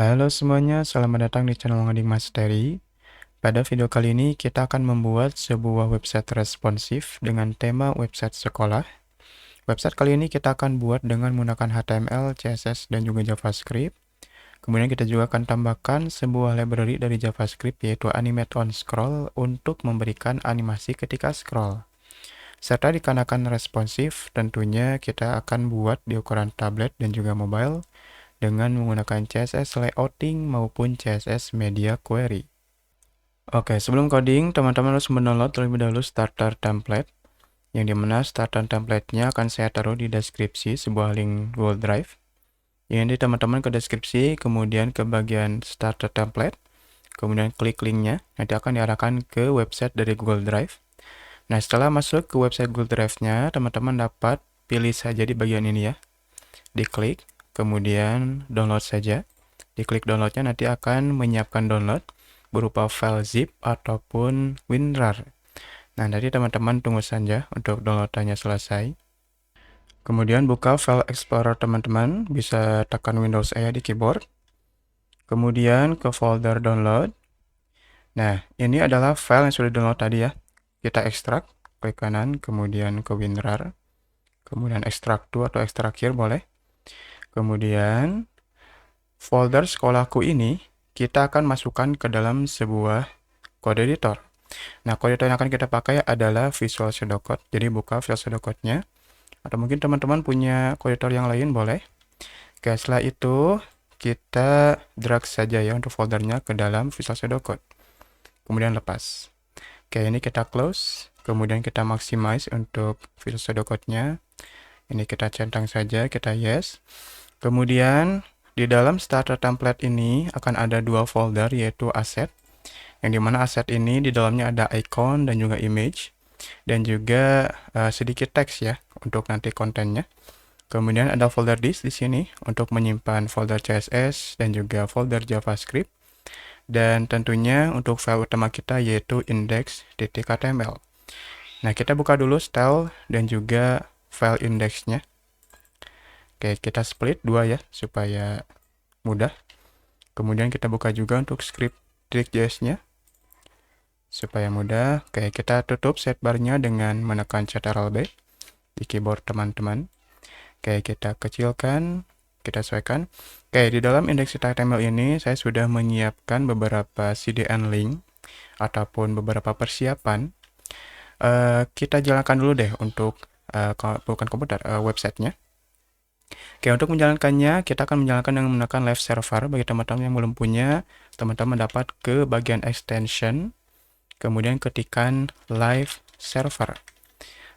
Halo semuanya, selamat datang di channel Ngoding Mastery. Pada video kali ini kita akan membuat sebuah website responsif dengan tema website sekolah. Website kali ini kita akan buat dengan menggunakan HTML, CSS, dan juga JavaScript. Kemudian kita juga akan tambahkan sebuah library dari JavaScript yaitu Animate on Scroll untuk memberikan animasi ketika scroll. Serta dikarenakan responsif, tentunya kita akan buat di ukuran tablet dan juga mobile dengan menggunakan CSS layouting maupun CSS media query. Oke, sebelum coding, teman-teman harus mendownload terlebih dahulu starter template, yang dimana starter template-nya akan saya taruh di deskripsi sebuah link Google Drive. Ini teman-teman ke deskripsi, kemudian ke bagian starter template, kemudian klik linknya, nanti akan diarahkan ke website dari Google Drive. Nah, setelah masuk ke website Google Drive-nya, teman-teman dapat pilih saja di bagian ini ya. Diklik, kemudian download saja. Diklik downloadnya nanti akan menyiapkan download berupa file zip ataupun WinRAR. Nah, nanti teman-teman tunggu saja untuk downloadannya selesai. Kemudian buka file explorer teman-teman, bisa tekan Windows E di keyboard. Kemudian ke folder download. Nah, ini adalah file yang sudah download tadi ya. Kita ekstrak, klik kanan, kemudian ke WinRAR. Kemudian extract to atau extract here boleh. Kemudian folder sekolahku ini kita akan masukkan ke dalam sebuah code editor. Nah, code editor yang akan kita pakai adalah Visual Studio Code. Jadi buka Visual Studio Code-nya. Atau mungkin teman-teman punya code editor yang lain boleh. Oke, setelah itu kita drag saja ya untuk foldernya ke dalam Visual Studio Code. Kemudian lepas. Oke, ini kita close. Kemudian kita maximize untuk Visual Studio Code-nya. Ini kita centang saja, kita yes. Kemudian di dalam starter template ini akan ada dua folder yaitu asset, yang dimana aset ini di dalamnya ada icon dan juga image, dan juga sedikit teks ya untuk nanti kontennya. Kemudian ada folder disk di sini untuk menyimpan folder CSS dan juga folder JavaScript, dan tentunya untuk file utama kita yaitu index.html. Nah, kita buka dulu style dan juga file indexnya. Oke, kita split dua ya supaya mudah. Kemudian kita buka juga untuk script Direct.js-nya supaya mudah. Oke, kita tutup sidebar-nya dengan menekan Ctrl+B di keyboard teman-teman. Oke, kita kecilkan, kita sesuaikan. Oke, di dalam index.html ini saya sudah menyiapkan beberapa CDN link ataupun beberapa persiapan. Kita jalankan dulu deh untuk bukan komputer, websitenya. Oke, untuk menjalankannya, kita akan menjalankan dengan menggunakan live server. Bagi teman-teman yang belum punya, teman-teman dapat ke bagian extension, kemudian ketikkan live server.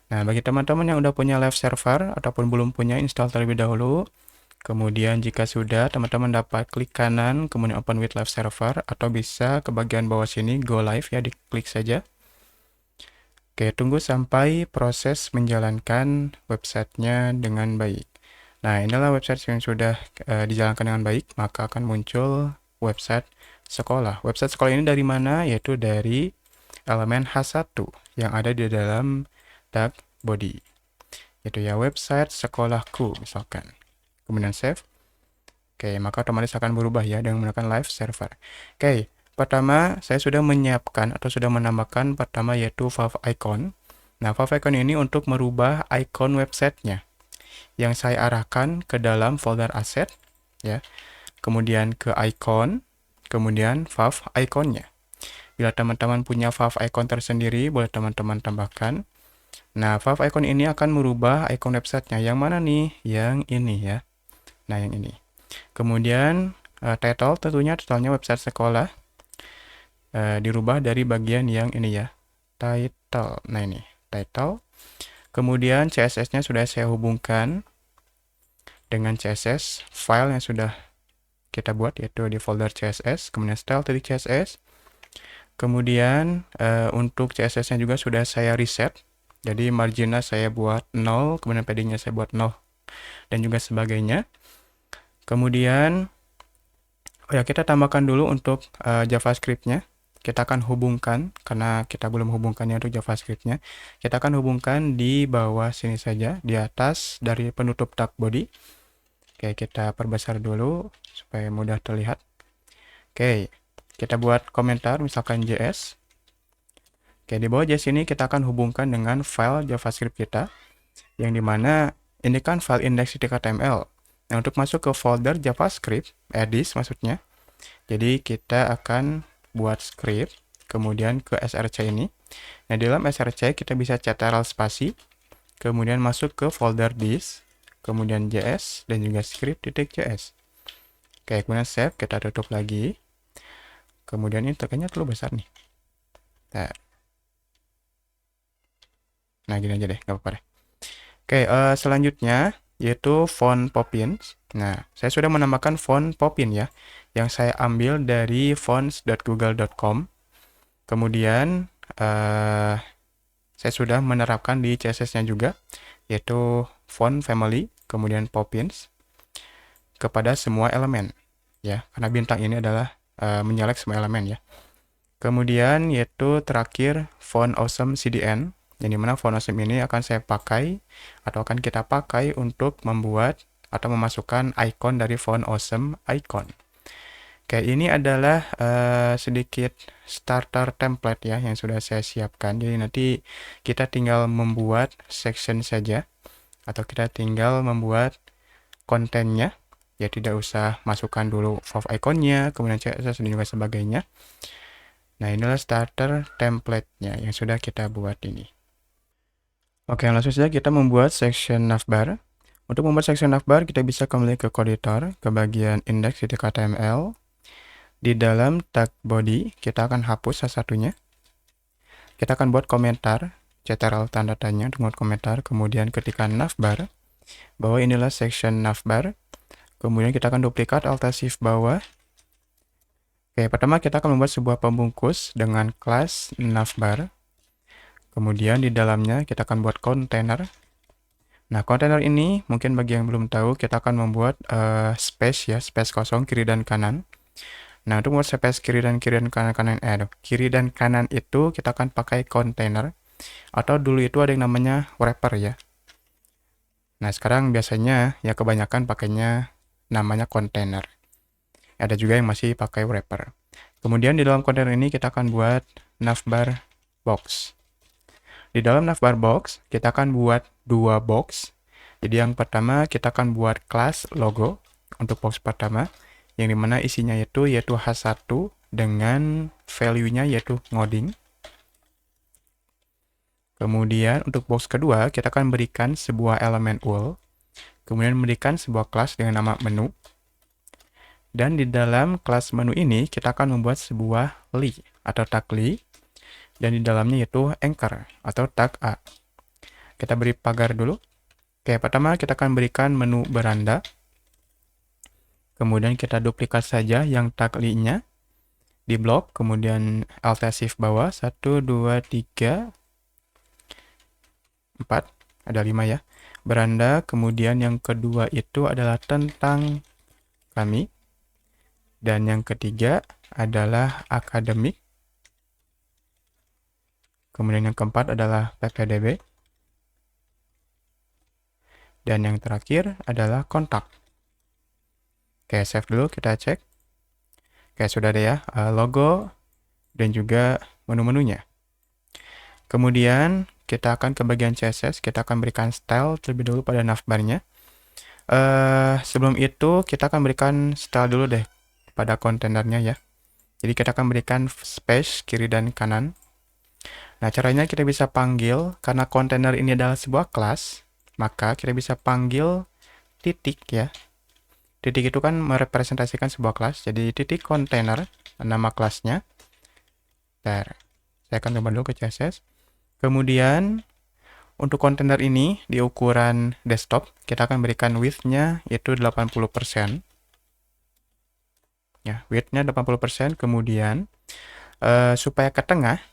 Nah, bagi teman-teman yang udah punya live server ataupun belum punya, install terlebih dahulu. Kemudian jika sudah, teman-teman dapat klik kanan, kemudian open with live server, atau bisa ke bagian bawah sini, go live ya, diklik saja. Oke, tunggu sampai proses menjalankan websitenya dengan baik. Nah, inilah website yang sudah dijalankan dengan baik, maka akan muncul website sekolah. Website sekolah ini dari mana? Yaitu dari elemen H1 yang ada di dalam tag body. Yaitu ya website sekolahku misalkan. Kemudian save. Oke, maka otomatis akan berubah ya dengan menggunakan live server. Oke, pertama saya sudah menyiapkan atau sudah menambahkan pertama yaitu favicon. Nah, favicon ini untuk merubah icon websitenya yang saya arahkan ke dalam folder asset ya. Kemudian ke icon, kemudian fav iconnya. Bila teman-teman punya fav icon tersendiri, boleh teman-teman tambahkan. Nah, fav icon ini akan merubah icon websitenya. Yang mana nih? Yang ini ya. Nah, yang ini. Kemudian title, tentunya titlenya website sekolah. Dirubah dari bagian yang ini ya. Title. Nah, ini. Title. Kemudian CSS-nya sudah saya hubungkan dengan CSS file yang sudah kita buat yaitu di folder CSS, kemudian style.css. Kemudian untuk CSS-nya juga sudah saya reset. Jadi marginnya saya buat 0, kemudian padding-nya saya buat 0 dan juga sebagainya. Kemudian kita tambahkan dulu untuk JavaScript-nya. Kita akan hubungkan, karena kita belum hubungkannya untuk JavaScript-nya. Kita akan hubungkan di bawah sini saja, di atas dari penutup tag body. Oke, kita perbesar dulu supaya mudah terlihat. Oke, kita buat komentar misalkan JS. Oke, di bawah JS ini kita akan hubungkan dengan file JavaScript kita, yang dimana ini kan file index.html. Nah, untuk masuk ke folder JavaScript, edis maksudnya, jadi kita akan buat script, kemudian ke src ini. Nah, di dalam src kita bisa ctrl spasi, kemudian masuk ke folder this, kemudian js, dan juga script.js. Oke, kemudian save, kita tutup lagi. Kemudian ini tekannya terlalu besar nih. Nah, gini aja deh, nggak apa-apa deh. Oke, selanjutnya yaitu font Poppins. Nah, saya sudah menambahkan font Poppin ya, yang saya ambil dari fonts.google.com. Kemudian, saya sudah menerapkan di CSS-nya juga, yaitu font family, kemudian Poppins, kepada semua elemen. Ya, karena bintang ini adalah menyalek semua elemen ya. Kemudian yaitu terakhir font awesome CDN, yang dimana font awesome ini akan saya pakai atau akan kita pakai untuk membuat atau memasukkan icon dari font awesome icon. Oke, ini adalah sedikit starter template ya yang sudah saya siapkan. Jadi nanti kita tinggal membuat section saja atau kita tinggal membuat kontennya. Ya tidak usah masukkan dulu Vov iconnya, kemudian CSS dan juga sebagainya. Nah, inilah starter template-nya yang sudah kita buat ini. Oke, langsung saja kita membuat section navbar. Untuk membuat section navbar, kita bisa kembali ke code editor, ke bagian index.html. Di dalam tag body, kita akan hapus salah satunya. Kita akan buat komentar, ctrl tanda tanya untuk membuat komentar, kemudian ketikkan navbar, bahwa inilah section navbar. Kemudian kita akan duplikat alt shift bawah. Oke, pertama kita akan membuat sebuah pembungkus dengan kelas navbar. Kemudian di dalamnya kita akan buat kontainer. Nah, kontainer ini mungkin bagi yang belum tahu, kita akan membuat space ya, space kosong kiri dan kanan. Nah, untuk membuat space kiri dan kanan itu kita akan pakai kontainer, atau dulu itu ada yang namanya wrapper ya. Nah, sekarang biasanya ya kebanyakan pakainya namanya kontainer. Ada juga yang masih pakai wrapper. Kemudian di dalam kontainer ini kita akan buat navbar box. Di dalam navbar box, kita akan buat dua box. Jadi yang pertama kita akan buat kelas logo untuk box pertama, yang dimana isinya yaitu h1 dengan value-nya yaitu ngoding. Kemudian untuk box kedua, kita akan berikan sebuah elemen ul, kemudian berikan sebuah kelas dengan nama menu. Dan di dalam kelas menu ini, kita akan membuat sebuah li atau tag li. Dan di dalamnya yaitu anchor atau tag A. Kita beri pagar dulu. Oke, pertama kita akan berikan menu beranda. Kemudian kita duplikat saja yang tag li-nya di blok. Kemudian alt shift bawah. 1, 2, 3, 4. Ada 5 ya. Beranda. Kemudian yang kedua itu adalah tentang kami. Dan yang ketiga adalah akademik. Kemudian yang keempat adalah ppdb. Dan yang terakhir adalah kontak. Oke, save dulu, kita cek. Oke, sudah ada ya logo dan juga menu-menunya. Kemudian kita akan ke bagian CSS, kita akan berikan style terlebih dulu pada navbarnya. Sebelum itu kita akan berikan style dulu deh pada kontainernya ya. Jadi kita akan berikan space kiri dan kanan. Nah, caranya kita bisa panggil, karena kontainer ini adalah sebuah kelas, maka kita bisa panggil titik ya. Titik itu kan merepresentasikan sebuah kelas, jadi titik kontainer, nama kelasnya. Bentar, saya akan coba dulu ke CSS. Kemudian, untuk kontainer ini, di ukuran desktop, kita akan berikan width-nya yaitu 80%. Ya, width-nya 80%, kemudian supaya ke tengah,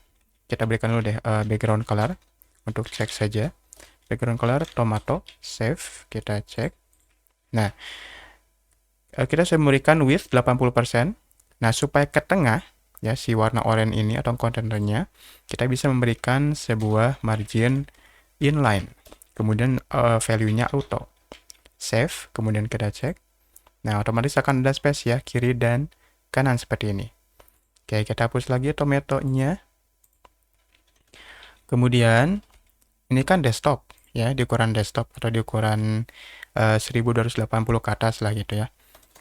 kita berikan dulu deh background color, untuk cek saja. Background color, tomato, save, kita cek. Nah, kita sudah memberikan width 80%. Nah, supaya ke tengah, ya si warna oranye ini atau kontainernya, kita bisa memberikan sebuah margin inline. Kemudian value-nya auto. Save, kemudian kita cek. Nah, otomatis akan ada space ya, kiri dan kanan seperti ini. Oke, kita hapus lagi tomatonya. Kemudian ini kan desktop ya, di ukuran desktop atau di ukuran 1280 ke atas lah gitu ya.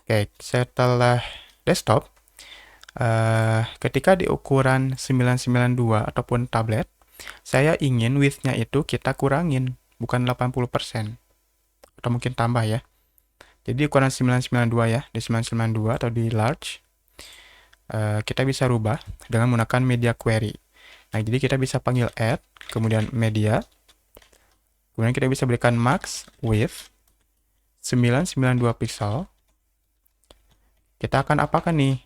Oke, setelah desktop, ketika di ukuran 992 ataupun tablet, saya ingin width-nya itu kita kurangin, bukan 80%. Atau mungkin tambah ya. Jadi ukuran 992 ya, di 992 atau di large, kita bisa rubah dengan menggunakan media query. Nah, jadi kita bisa panggil add, kemudian media, kemudian kita bisa berikan max width 992 pixel. Kita akan apakan nih?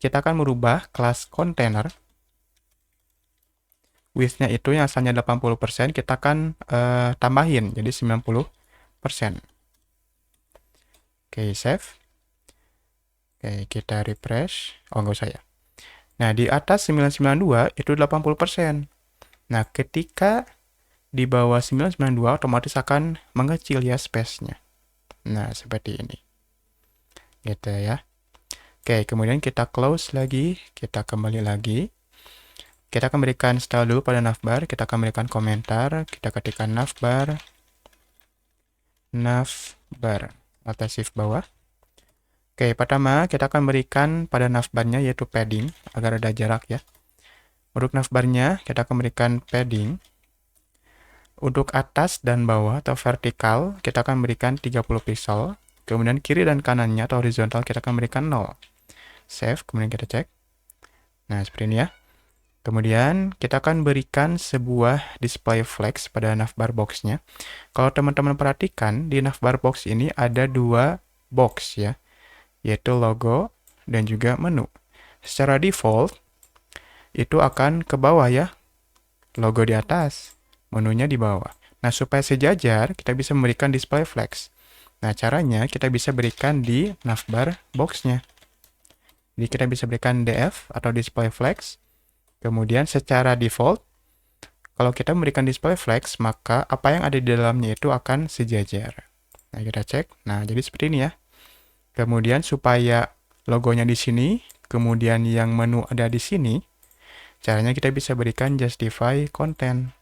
Kita akan merubah kelas container. Width-nya itu yang asalnya 80%, kita akan tambahin jadi 90%. Oke, save. Oke, kita refresh. Oh, nggak usah ya. Nah, di atas 992 itu 80%. Nah, ketika di bawah 992 otomatis akan mengecil ya space-nya. Nah, seperti ini. Gitu ya. Oke, kemudian kita close lagi, kita kembali lagi. Kita akan berikan style dulu pada navbar, kita akan berikan komentar, kita ketikkan navbar, Alt shift bawah. Oke, pertama kita akan berikan pada navbarnya yaitu padding agar ada jarak ya. Untuk navbarnya kita akan berikan padding. Untuk atas dan bawah atau vertikal kita akan berikan 30 pixel. Kemudian kiri dan kanannya atau horizontal kita akan berikan 0. Save, kemudian kita cek. Nah, seperti ini ya. Kemudian kita akan berikan sebuah display flex pada navbar box-nya. Kalau teman-teman perhatikan di navbar box ini ada dua box ya, yaitu logo dan juga menu. Secara default itu akan ke bawah ya, logo di atas, menunya di bawah. Nah, supaya sejajar kita bisa memberikan display flex. Nah, caranya kita bisa berikan di navbar box-nya. Jadi kita bisa berikan df atau display flex. Kemudian secara default, kalau kita memberikan display flex, maka apa yang ada di dalamnya itu akan sejajar. Nah, kita cek. Nah, jadi seperti ini ya. Kemudian supaya logonya di sini, kemudian yang menu ada di sini, caranya kita bisa berikan justify content.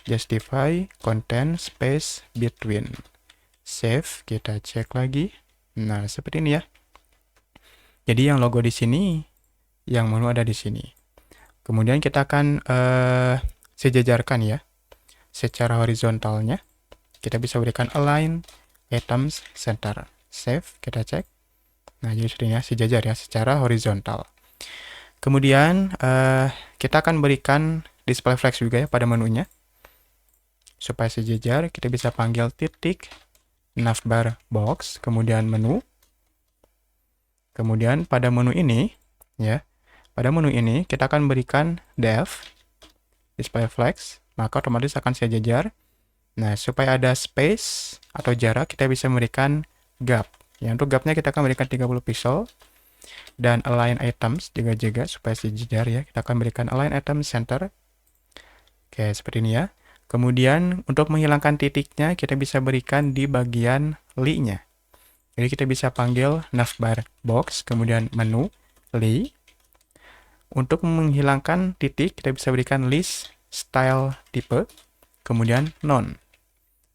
Justify content space between. Save, kita cek lagi. Nah, seperti ini ya. Jadi yang logo di sini, yang menu ada di sini. Kemudian kita akan sejajarkan ya. Secara horizontalnya, kita bisa berikan align items center. Save, kita cek. Nah, jadi sepertinya sejajar ya, secara horizontal. Kemudian, kita akan berikan display flex juga ya pada menunya. Supaya sejajar, kita bisa panggil titik navbar box, kemudian menu. Kemudian pada menu ini, ya, pada menu ini kita akan berikan def, display flex, maka otomatis akan sejajar. Nah, supaya ada space atau jarak, kita bisa memberikan gap. Ya, untuk gapnya kita akan berikan 30 pixel. Dan align items juga supaya sejajar ya. Kita akan berikan align item center. Oke, seperti ini ya. Kemudian untuk menghilangkan titiknya, kita bisa berikan di bagian li-nya. Jadi kita bisa panggil navbar box, kemudian menu, li. Untuk menghilangkan titik, kita bisa berikan list style type, kemudian none.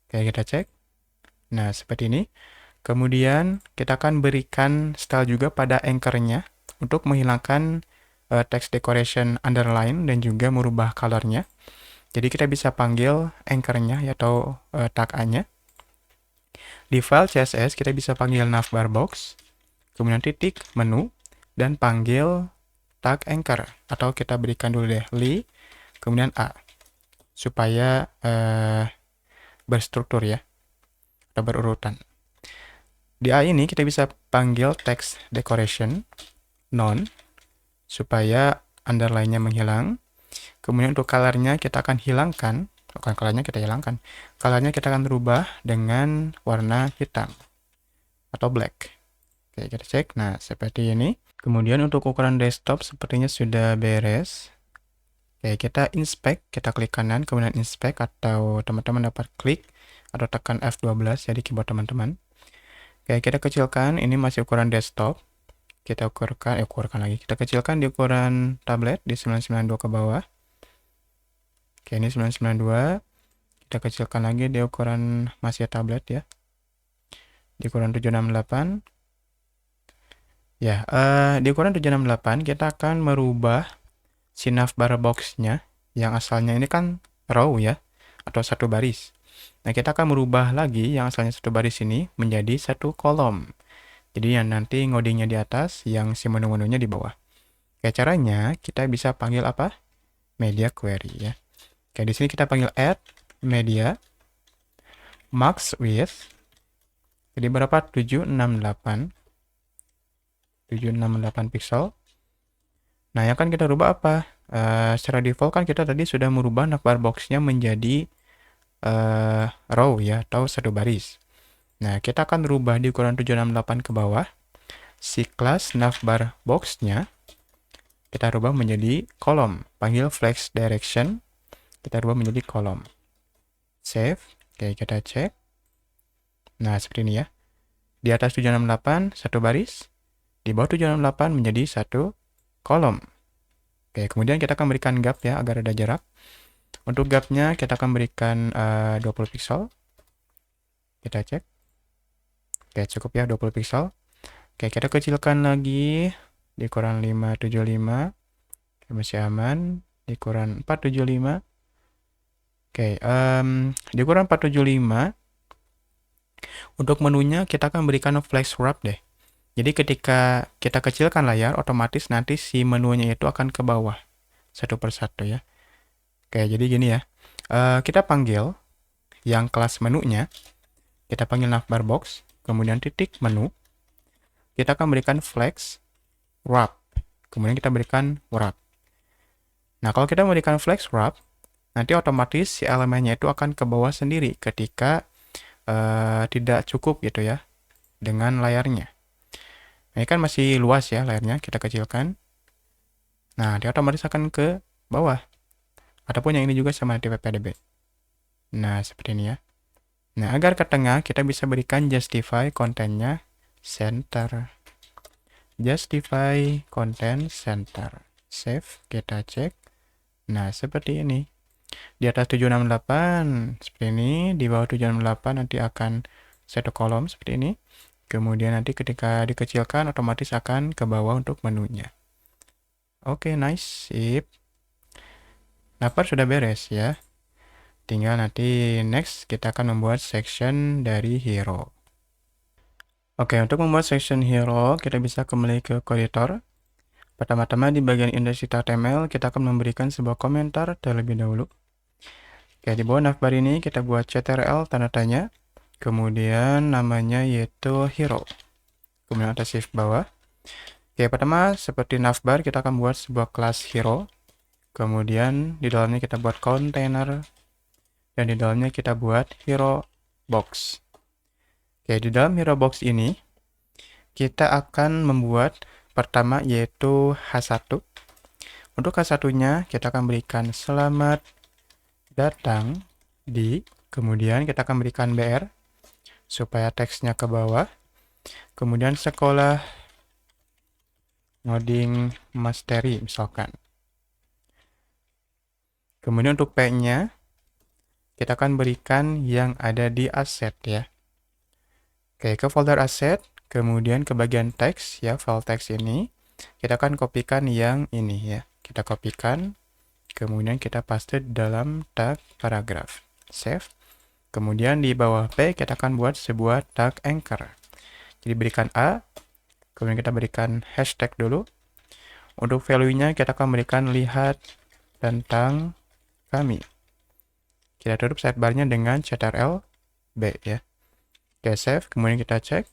Oke, kita cek. Nah, seperti ini. Kemudian kita akan berikan style juga pada anchor-nya untuk menghilangkan text decoration underline dan juga merubah color-nya. Jadi kita bisa panggil anchor-nya atau tag A-nya. Di file CSS kita bisa panggil navbar box, kemudian titik menu, dan panggil tag anchor. Atau kita berikan dulu deh li, kemudian A. Supaya berstruktur ya, atau berurutan. Di A ini kita bisa panggil text decoration none supaya underline-nya menghilang. Kemudian untuk color-nya kita akan hilangkan, bukan color-nya kita hilangkan. Color-nya kita akan rubah dengan warna hitam atau black. Oke, kita cek. Nah, seperti ini. Kemudian untuk ukuran desktop sepertinya sudah beres. Oke, kita inspect, kita klik kanan, kemudian inspect atau teman-teman dapat klik atau tekan F12 ya di keyboard teman-teman. Oke, kita kecilkan, ini masih ukuran desktop. kita kita kecilkan di ukuran tablet di 992 ke bawah. Oke, ini 992. Kita kecilkan lagi di ukuran masih tablet ya. Di ukuran 768. Ya, di ukuran 768 kita akan merubah si navbar box-nya yang asalnya ini kan row ya, atau satu baris. Nah, kita akan merubah lagi yang asalnya satu baris ini menjadi satu kolom. Jadi yang nanti ngodingnya di atas, yang si menu-menunya di bawah. Kayak caranya kita bisa panggil apa? Media query ya. Kayak di sini kita panggil add media max width. Jadi berapa? 768 pixel. Nah, yang kan kita rubah apa? Secara default kan kita tadi sudah merubah navbar box-nya menjadi row ya, atau satu baris. Nah, kita akan rubah di ukuran 768 ke bawah. Si kelas navbar box-nya kita rubah menjadi kolom. Panggil flex direction. Kita rubah menjadi kolom. Save. Oke, kita cek. Nah, seperti ini ya. Di atas 768, satu baris. Di bawah 768 menjadi satu kolom. Oke, kemudian kita akan berikan gap ya, agar ada jarak. Untuk gapnya kita akan berikan 20 pixel. Kita cek. Oke, cukup ya 20 pixel. Oke, kita kecilkan lagi di ukuran 575. Oke, masih aman. Di ukuran 475. Oke, di ukuran 475 untuk menunya kita akan berikan flex wrap deh. Jadi ketika kita kecilkan layar, otomatis nanti si menunya itu akan ke bawah satu persatu ya. Oke, jadi gini ya. Kita panggil yang kelas menunya, kita panggil navbar box, kemudian titik menu. Kita akan berikan flex wrap. Kemudian kita berikan wrap. Nah, kalau kita memberikan flex wrap, nanti otomatis si elemennya itu akan ke bawah sendiri ketika tidak cukup gitu ya dengan layarnya. Ini kan masih luas ya layarnya, kita kecilkan. Nah, dia otomatis akan ke bawah. Ataupun yang ini juga sama di ppdb. Nah, seperti ini ya. Nah, agar ke tengah, kita bisa berikan justify kontennya center. Justify content center. Save, kita cek. Nah, seperti ini. Di atas 768 seperti ini, di bawah 768 nanti akan satu kolom seperti ini. Kemudian nanti ketika dikecilkan otomatis akan ke bawah untuk menunya. Oke, nice, sip. Navbar sudah beres ya. Tinggal nanti next kita akan membuat section dari hero. Oke, untuk membuat section hero kita bisa kembali ke editor. Pertama-tama di bagian index.html kita akan memberikan sebuah komentar terlebih dahulu. Oke, di bawah navbar ini kita buat ctrl tanda tanya, kemudian namanya yaitu hero, kemudian atas shift bawah. Oke, pertama seperti navbar kita akan buat sebuah kelas hero, kemudian di dalamnya kita buat container, dan di dalamnya kita buat hero box. Oke, di dalam hero box ini kita akan membuat pertama yaitu H1. Untuk H1-nya kita akan berikan selamat datang di, kemudian kita akan berikan BR supaya teksnya ke bawah, kemudian sekolah ngoding mastery misalkan. Kemudian untuk P-nya kita akan berikan yang ada di aset ya. Oke, ke folder aset, kemudian ke bagian teks ya, file teks ini kita akan kopikan yang ini ya. Kita kopikan, kemudian kita paste dalam tag paragraf. Save. Kemudian di bawah P kita akan buat sebuah tag anchor. Jadi berikan A, kemudian kita berikan hashtag dulu. Untuk value-nya kita akan berikan lihat tentang kami. Kita tutup sidebar-nya dengan ctrl B ya. Oke, save, kemudian kita cek.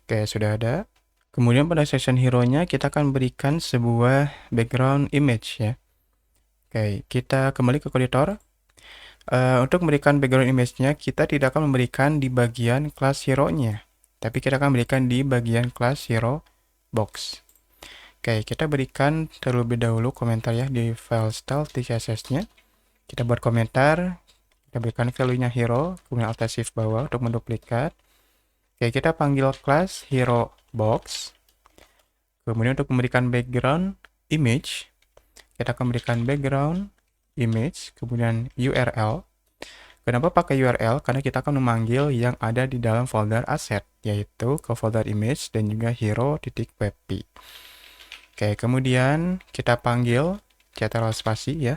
Oke, sudah ada. Kemudian pada section hero-nya kita akan berikan sebuah background image ya. Oke, kita kembali ke editor. Untuk memberikan background image-nya, kita tidak akan memberikan di bagian kelas hero-nya, tapi kita akan berikan di bagian kelas hero box. Oke, kita berikan terlebih dahulu komentar ya di file style CSS-nya. Kita buat komentar, kita berikan value-nya hero, kemudian alt shift bawah untuk menduplikat. Oke, kita panggil kelas hero box. Kemudian untuk memberikan background image, kita akan memberikan background image, kemudian URL. Kenapa pakai URL? Karena kita akan memanggil yang ada di dalam folder asset, yaitu ke folder image dan juga hero.webp. Oke, kemudian kita panggil ctrl spasi ya.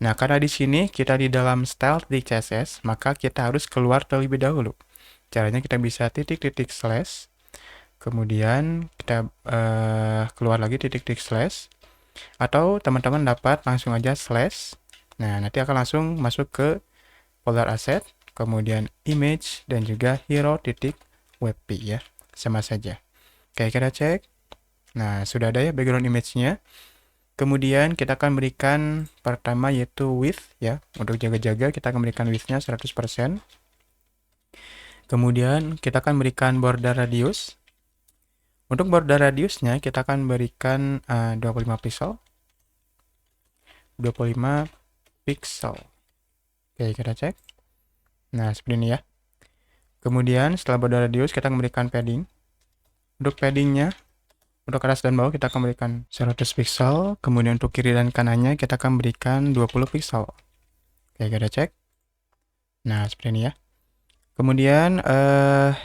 Nah, karena di sini kita di dalam style.css, maka kita harus keluar terlebih dahulu. Caranya kita bisa titik-titik slash, kemudian kita keluar lagi titik-titik slash, atau teman-teman dapat langsung aja slash. Nah, nanti akan langsung masuk ke folder asset, kemudian image, dan juga hero.webp ya, sama saja. Oke, kita cek. Nah, sudah ada ya background image-nya. Kemudian kita akan berikan pertama yaitu width ya. Untuk jaga-jaga kita akan berikan width-nya 100%. Kemudian kita akan berikan border radius. Untuk border radiusnya kita akan berikan 25 pixel. 25 pixel. Oke, kita cek. Nah, seperti ini ya. Kemudian setelah border radius kita akan berikan padding. Untuk paddingnya, untuk atas dan bawah kita akan berikan 100 pixel. Kemudian untuk kiri dan kanannya kita akan berikan 20 pixel. Oke, kita cek. Nah, seperti ini ya. Kemudian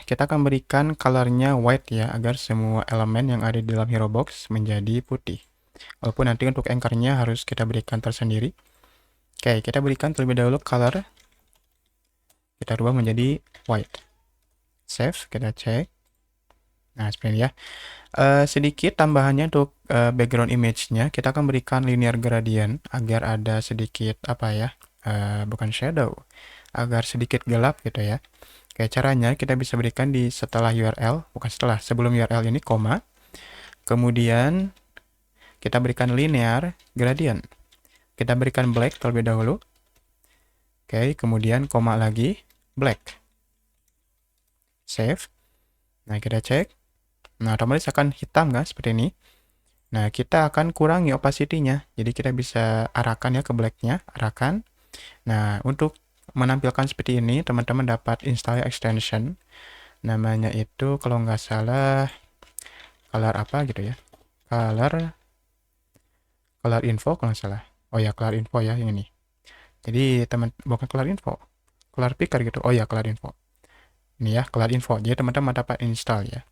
kita akan berikan colornya white ya, agar semua elemen yang ada di dalam hero box menjadi putih. Walaupun nanti untuk anchor-nya harus kita berikan tersendiri. Oke, kita berikan terlebih dahulu color. Kita rubah menjadi white. Save, kita cek. Nah, seperti ini ya. Sedikit tambahannya untuk background image-nya, kita akan berikan linear gradient agar ada sedikit apa ya, bukan shadow, agar sedikit gelap gitu ya. Oke, caranya kita bisa berikan di setelah URL, bukan setelah, sebelum URL ini koma. Kemudian kita berikan linear gradient. Kita berikan black terlebih dahulu. Oke, kemudian koma lagi, black. Save. Nah, kita cek. Nah, otomatis akan hitam kan, seperti ini. Nah, kita akan kurangi opacity-nya. Jadi kita bisa arahkan ya ke black-nya, arahkan. Nah, untuk menampilkan seperti ini, teman-teman dapat install extension. Namanya itu kalau nggak salah color apa gitu ya. Color info kalau nggak salah. Oh ya, color info ya yang ini. Jadi bukan color info. Color picker gitu. Oh ya, color info. Ini ya, color info. Jadi teman-teman dapat install ya.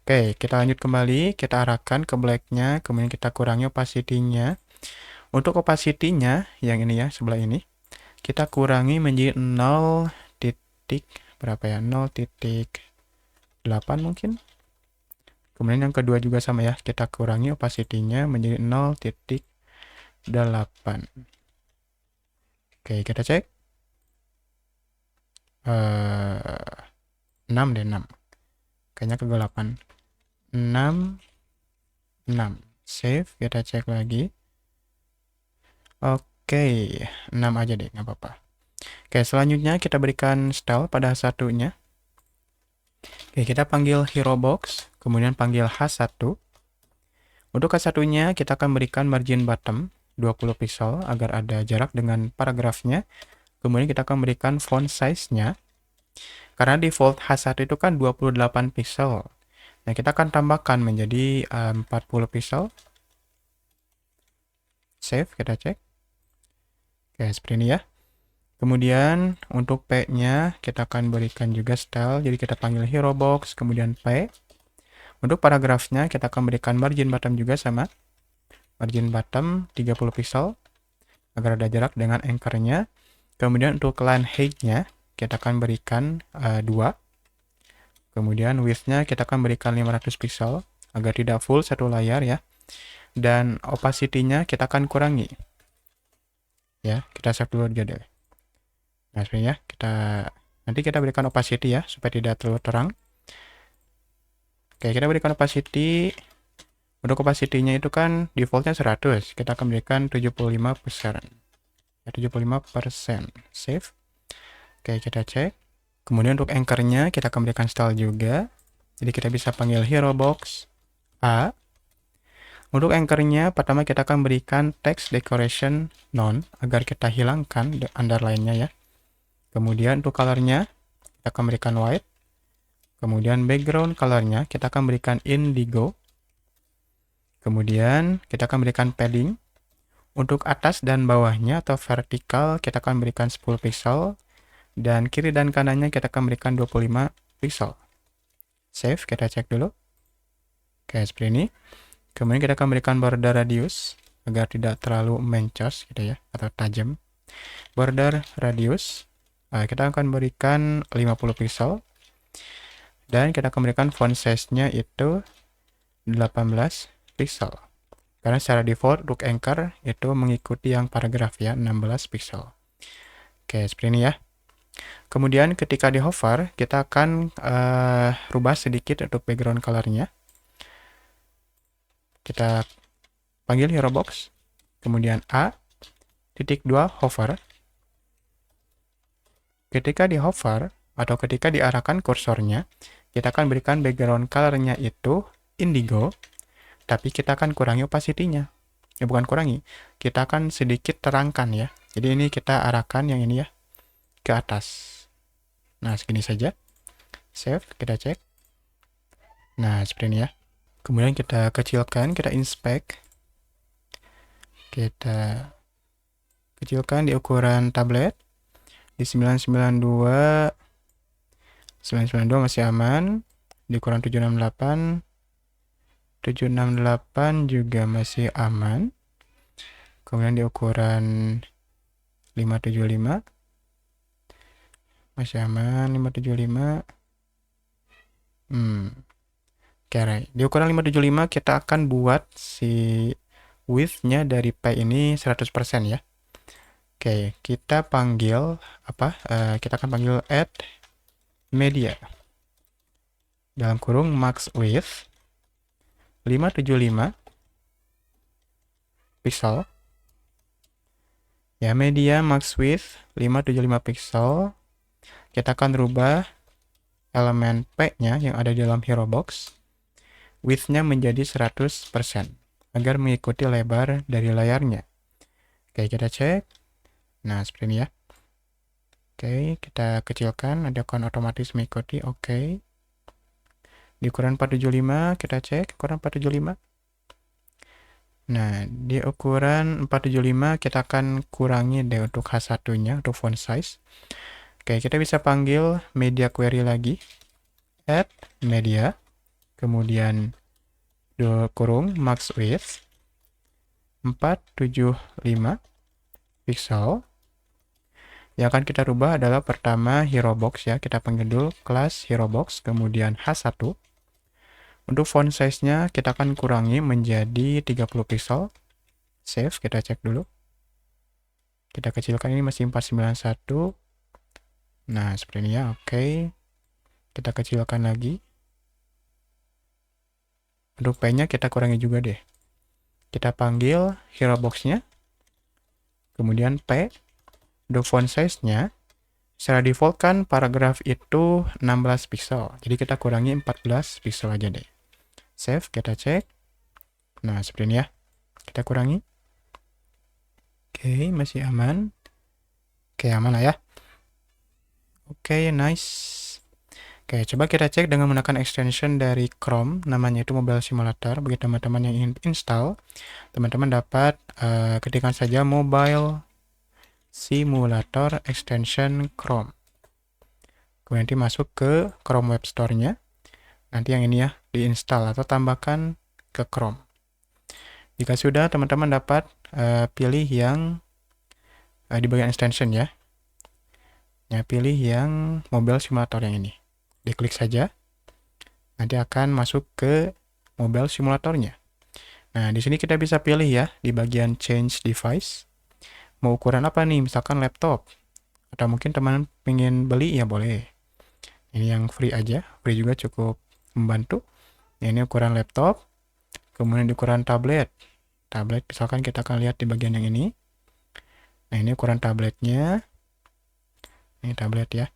Oke, kita lanjut kembali. Kita arahkan ke black-nya. Kemudian kita kurangi opacity-nya. Untuk opacity-nya, yang ini ya, sebelah ini. Kita kurangi menjadi 0 titik, berapa ya? 0.8 mungkin. Kemudian yang kedua juga sama ya. Kita kurangi opacity-nya menjadi 0.8. Oke, kita cek. 6 deh, 6. Kayaknya kegelapan. 6. Save, kita cek lagi. Oke, 6 aja deh, nggak apa-apa. Oke, selanjutnya kita berikan style pada H1-nya. Oke, kita panggil hero box, kemudian panggil H1. Untuk H1-nya kita akan berikan margin bottom 20 pixel agar ada jarak dengan paragrafnya. Kemudian kita akan berikan font size-nya. Karena default H1 itu kan 28 pixel. Nah, kita akan tambahkan menjadi 40 pixel. Save, kita cek. Oke, seperti ini ya. Kemudian untuk P-nya kita akan berikan juga style. Jadi kita panggil hero box, kemudian P. Untuk paragrafnya kita akan berikan margin bottom juga sama. Margin bottom 30 pixel agar ada jarak dengan anchor-nya. Kemudian untuk line height-nya kita akan berikan 2. Kemudian width-nya kita akan berikan 500 pixel agar tidak full satu layar ya. Dan opacity-nya kita akan kurangi. Ya, kita save dulu aja deh. Nah, sebenarnya nanti kita berikan opacity ya supaya tidak terlalu terang. Oke, kita berikan opacity. Untuk opacity-nya itu kan defaultnya 100. Kita akan berikan 75%. Ya, 75%. Save. Oke, kita cek. Kemudian untuk anchor-nya kita akan berikan style juga. Jadi kita bisa panggil hero box A. Untuk anchor-nya pertama kita akan berikan text decoration none agar kita hilangkan underline-nya ya. Kemudian untuk color-nya kita akan berikan white. Kemudian background color-nya kita akan berikan indigo. Kemudian kita akan berikan padding. Untuk atas dan bawahnya atau vertikal kita akan berikan 10 pixel. Dan kiri dan kanannya kita akan berikan 25 pixel. Save, kita cek dulu. Oke, seperti ini. Kemudian kita akan berikan border radius agar tidak terlalu mencos gitu ya, atau tajam. Border radius, kita akan berikan 50 pixel. Dan kita akan berikan font size-nya itu 18 pixel. Karena secara default Rook Anchor itu mengikuti yang paragraf ya, 16 pixel. Oke, seperti ini ya. Kemudian ketika di hover, kita akan rubah sedikit untuk background color-nya. Kita panggil hero box, kemudian A.2 hover. Ketika di hover, atau ketika diarahkan kursornya, kita akan berikan background color-nya itu indigo, tapi kita akan kurangi opacity-nya. Ya, bukan kurangi, kita akan sedikit terangkan ya. Jadi ini kita arahkan yang ini ya, ke atas. Nah, segini saja. Save, kita cek. Nah, seperti ini ya. Kemudian kita kecilkan, kita inspect. Kita kecilkan di ukuran tablet. Di 992. 992 masih aman. Di ukuran 768. 768 juga masih aman. Kemudian di ukuran 575. Masih aman, 575. Oke, di ukuran 575 kita akan buat si width-nya dari P ini 100% ya. Oke, kita panggil apa? Kita akan panggil add media. Dalam kurung max width 575 pixel. Ya, media max width 575 pixel. Kita akan rubah elemen P-nya yang ada di dalam hero box. Width-nya menjadi 100% agar mengikuti lebar dari layarnya. Oke, kita cek. Nah, seperti ini ya. Oke, kita kecilkan, ada akan otomatis mengikuti. Oke. Di ukuran 475, kita cek ukuran 475. Nah, di ukuran 475 kita akan kurangi deh untuk H1-nya, untuk font size. Oke, kita bisa panggil media query lagi. Add media. Kemudian kurung max width 475 pixel. Yang akan kita rubah adalah pertama hero box ya. Kita panggil dulu kelas hero box, kemudian H1. Untuk font size-nya kita akan kurangi menjadi 30 pixel. Save, kita cek dulu. Kita kecilkan, ini masih 491. Nah, seperti ini ya. Oke. Kita kecilkan lagi. Untuk P-nya kita kurangi juga deh. Kita panggil hero box-nya. Kemudian P. Untuk font size-nya, secara default kan paragraf itu 16 pixel. Jadi kita kurangi 14 pixel aja deh. Save, kita cek. Nah, seperti ini ya. Kita kurangi. Oke, masih aman. Oke, aman lah ya. Oke, nice. Oke, coba kita cek dengan menggunakan extension dari Chrome, namanya itu Mobile Simulator. Bagi teman-teman yang ingin install, teman-teman dapat ketikkan saja Mobile Simulator extension Chrome. Kemudian nanti masuk ke Chrome Web Store-nya. Nanti yang ini ya, diinstal atau tambahkan ke Chrome. Jika sudah, teman-teman dapat pilih yang di bagian extension ya. Ya, pilih yang Mobile Simulator yang ini. Diklik saja, nanti akan masuk ke mobile simulatornya. Nah, di sini kita bisa pilih ya, di bagian change device. Mau ukuran apa nih? Misalkan laptop. Atau mungkin teman pengen beli, ya boleh. Ini yang free aja, free juga cukup membantu. Ini ukuran laptop, kemudian di ukuran tablet. Tablet, misalkan kita akan lihat di bagian yang ini. Nah, ini ukuran tabletnya. Ini tablet ya.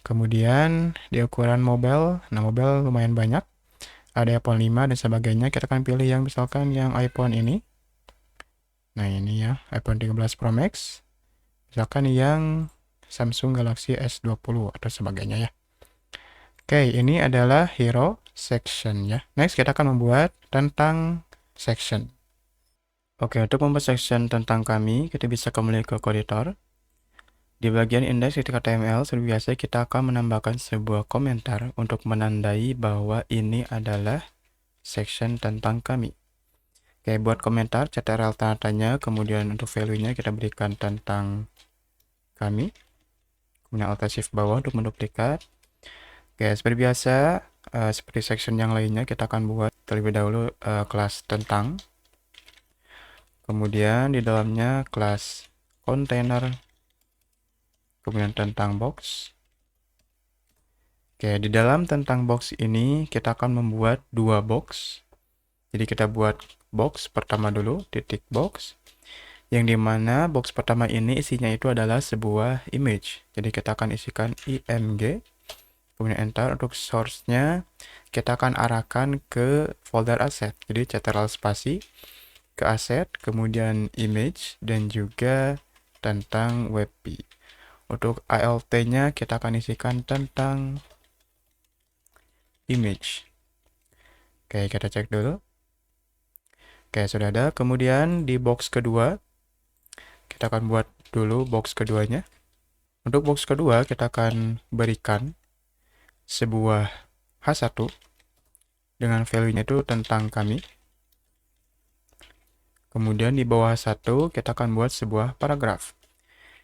Kemudian di ukuran mobile, nah mobile lumayan banyak. Ada iPhone 5 dan sebagainya. Kita akan pilih yang misalkan yang iPhone ini. Nah ini ya, iPhone 13 Pro Max. Misalkan yang Samsung Galaxy S20 atau sebagainya ya. Oke, ini adalah hero section ya. Next, kita akan membuat tentang section. Oke, untuk membuat section tentang kami, kita bisa kembali ke editor. Di bagian index.html, seperti biasa kita akan menambahkan sebuah komentar untuk menandai bahwa ini adalah section tentang kami. Oke, buat komentar, ctrl tanda tanya, kemudian untuk value-nya kita berikan tentang kami. Kemudian alt shift bawah untuk menduplikat. Oke, seperti biasa, seperti section yang lainnya, kita akan buat terlebih dahulu kelas tentang. Kemudian di dalamnya kelas container, kemudian tentang box. Oke, di dalam tentang box ini kita akan membuat dua box. Jadi kita buat box pertama dulu, titik box. Yang dimana box pertama ini isinya itu adalah sebuah image. Jadi kita akan isikan img, kemudian enter. Untuk source-nya kita akan arahkan ke folder asset. Jadi ctrl spasi ke asset, kemudian image, dan juga tentang webp. Untuk alt-nya kita akan isikan tentang image. Oke, kita cek dulu. Oke, sudah ada. Kemudian di box kedua, kita akan buat dulu box keduanya. Untuk box kedua, kita akan berikan sebuah H1 dengan value-nya itu tentang kami. Kemudian di bawah H1, kita akan buat sebuah paragraf.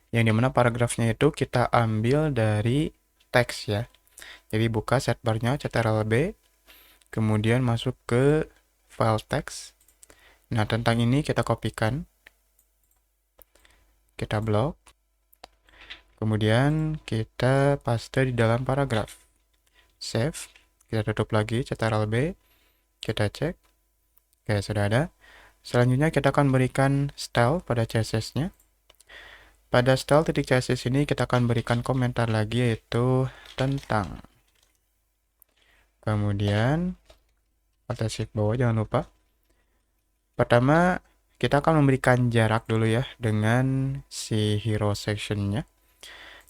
Yang dimana paragrafnya itu kita ambil dari teks ya. Jadi buka sidebar-nya, ctrl B, kemudian masuk ke file teks. Nah, tentang ini kita kopikan, kita blok, kemudian kita paste di dalam paragraf. Save, kita tutup lagi, ctrl B, kita cek. Oke, sudah ada. Selanjutnya kita akan berikan style pada CSS-nya. Pada style titik CSS ini kita akan berikan komentar lagi, yaitu tentang. Kemudian alt shift bawah, jangan lupa. Pertama, kita akan memberikan jarak dulu ya dengan si hero section-nya.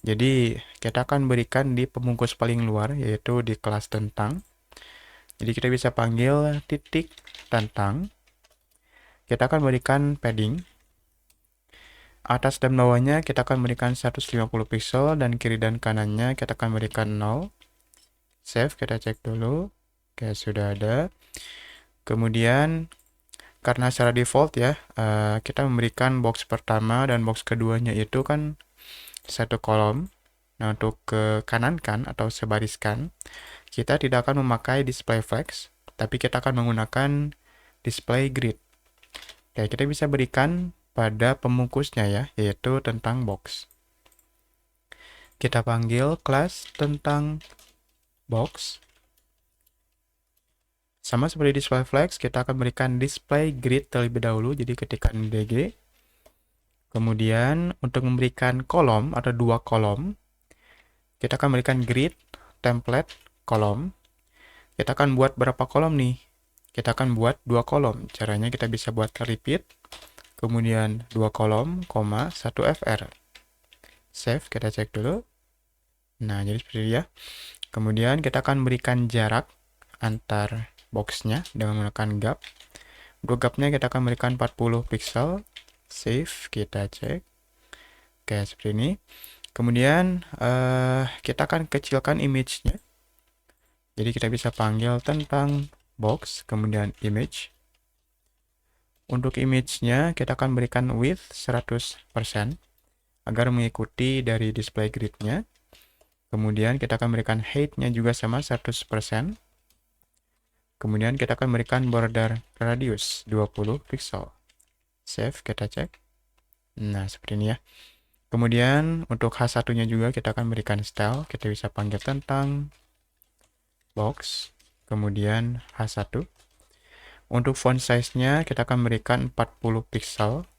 Jadi kita akan berikan di pembungkus paling luar, yaitu di kelas tentang. Jadi kita bisa panggil titik tentang. Kita akan berikan padding. Atas dan bawahnya kita akan berikan 150 pixel, dan kiri dan kanannya kita akan berikan 0. Save, kita cek dulu. Oke, sudah ada. Kemudian karena secara default ya, kita memberikan box pertama dan box keduanya itu kan satu kolom. Nah, untuk ke kanan kan atau sebariskan, kita tidak akan memakai display flex, tapi kita akan menggunakan display grid. Oke, kita bisa berikan pada pembungkusnya ya, yaitu tentang box. Kita panggil kelas tentang box. Sama seperti display flex, kita akan berikan display grid terlebih dahulu, jadi ketikkan dg. Kemudian untuk memberikan kolom atau dua kolom, kita akan berikan grid template kolom. Kita akan buat berapa kolom nih? Kita akan buat dua kolom. Caranya kita bisa buat repeat, kemudian dua kolom, 1 fr. Save, kita cek dulu. Nah, jadi seperti dia. Kemudian kita akan berikan jarak antar boxnya dengan menggunakan gap. Untuk gapnya kita akan berikan 40 pixel. Save, kita cek. Oke, seperti ini. Kemudian kita akan kecilkan image-nya. Jadi kita bisa panggil tentang box, kemudian image. Untuk image-nya kita akan berikan width 100% agar mengikuti dari display grid-nya. Kemudian kita akan berikan height-nya juga sama 100%. Kemudian kita akan berikan border radius 20 pixel. Save, kita cek. Nah, seperti ini ya. Kemudian untuk H1-nya juga kita akan berikan style. Kita bisa panggil tentang box, kemudian H1. Untuk font size-nya kita akan berikan 40 pixel.